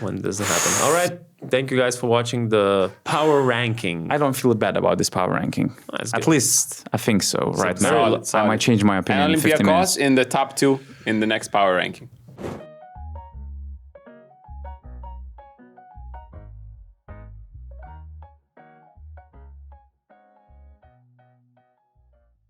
when it doesn't happen. All right. Thank you guys for watching the power ranking. I don't feel bad about this power ranking. That's At good. least I think so right now. solid, I might change my opinion And in 50 minutes. Olympiacos in the top 2 in the next power ranking.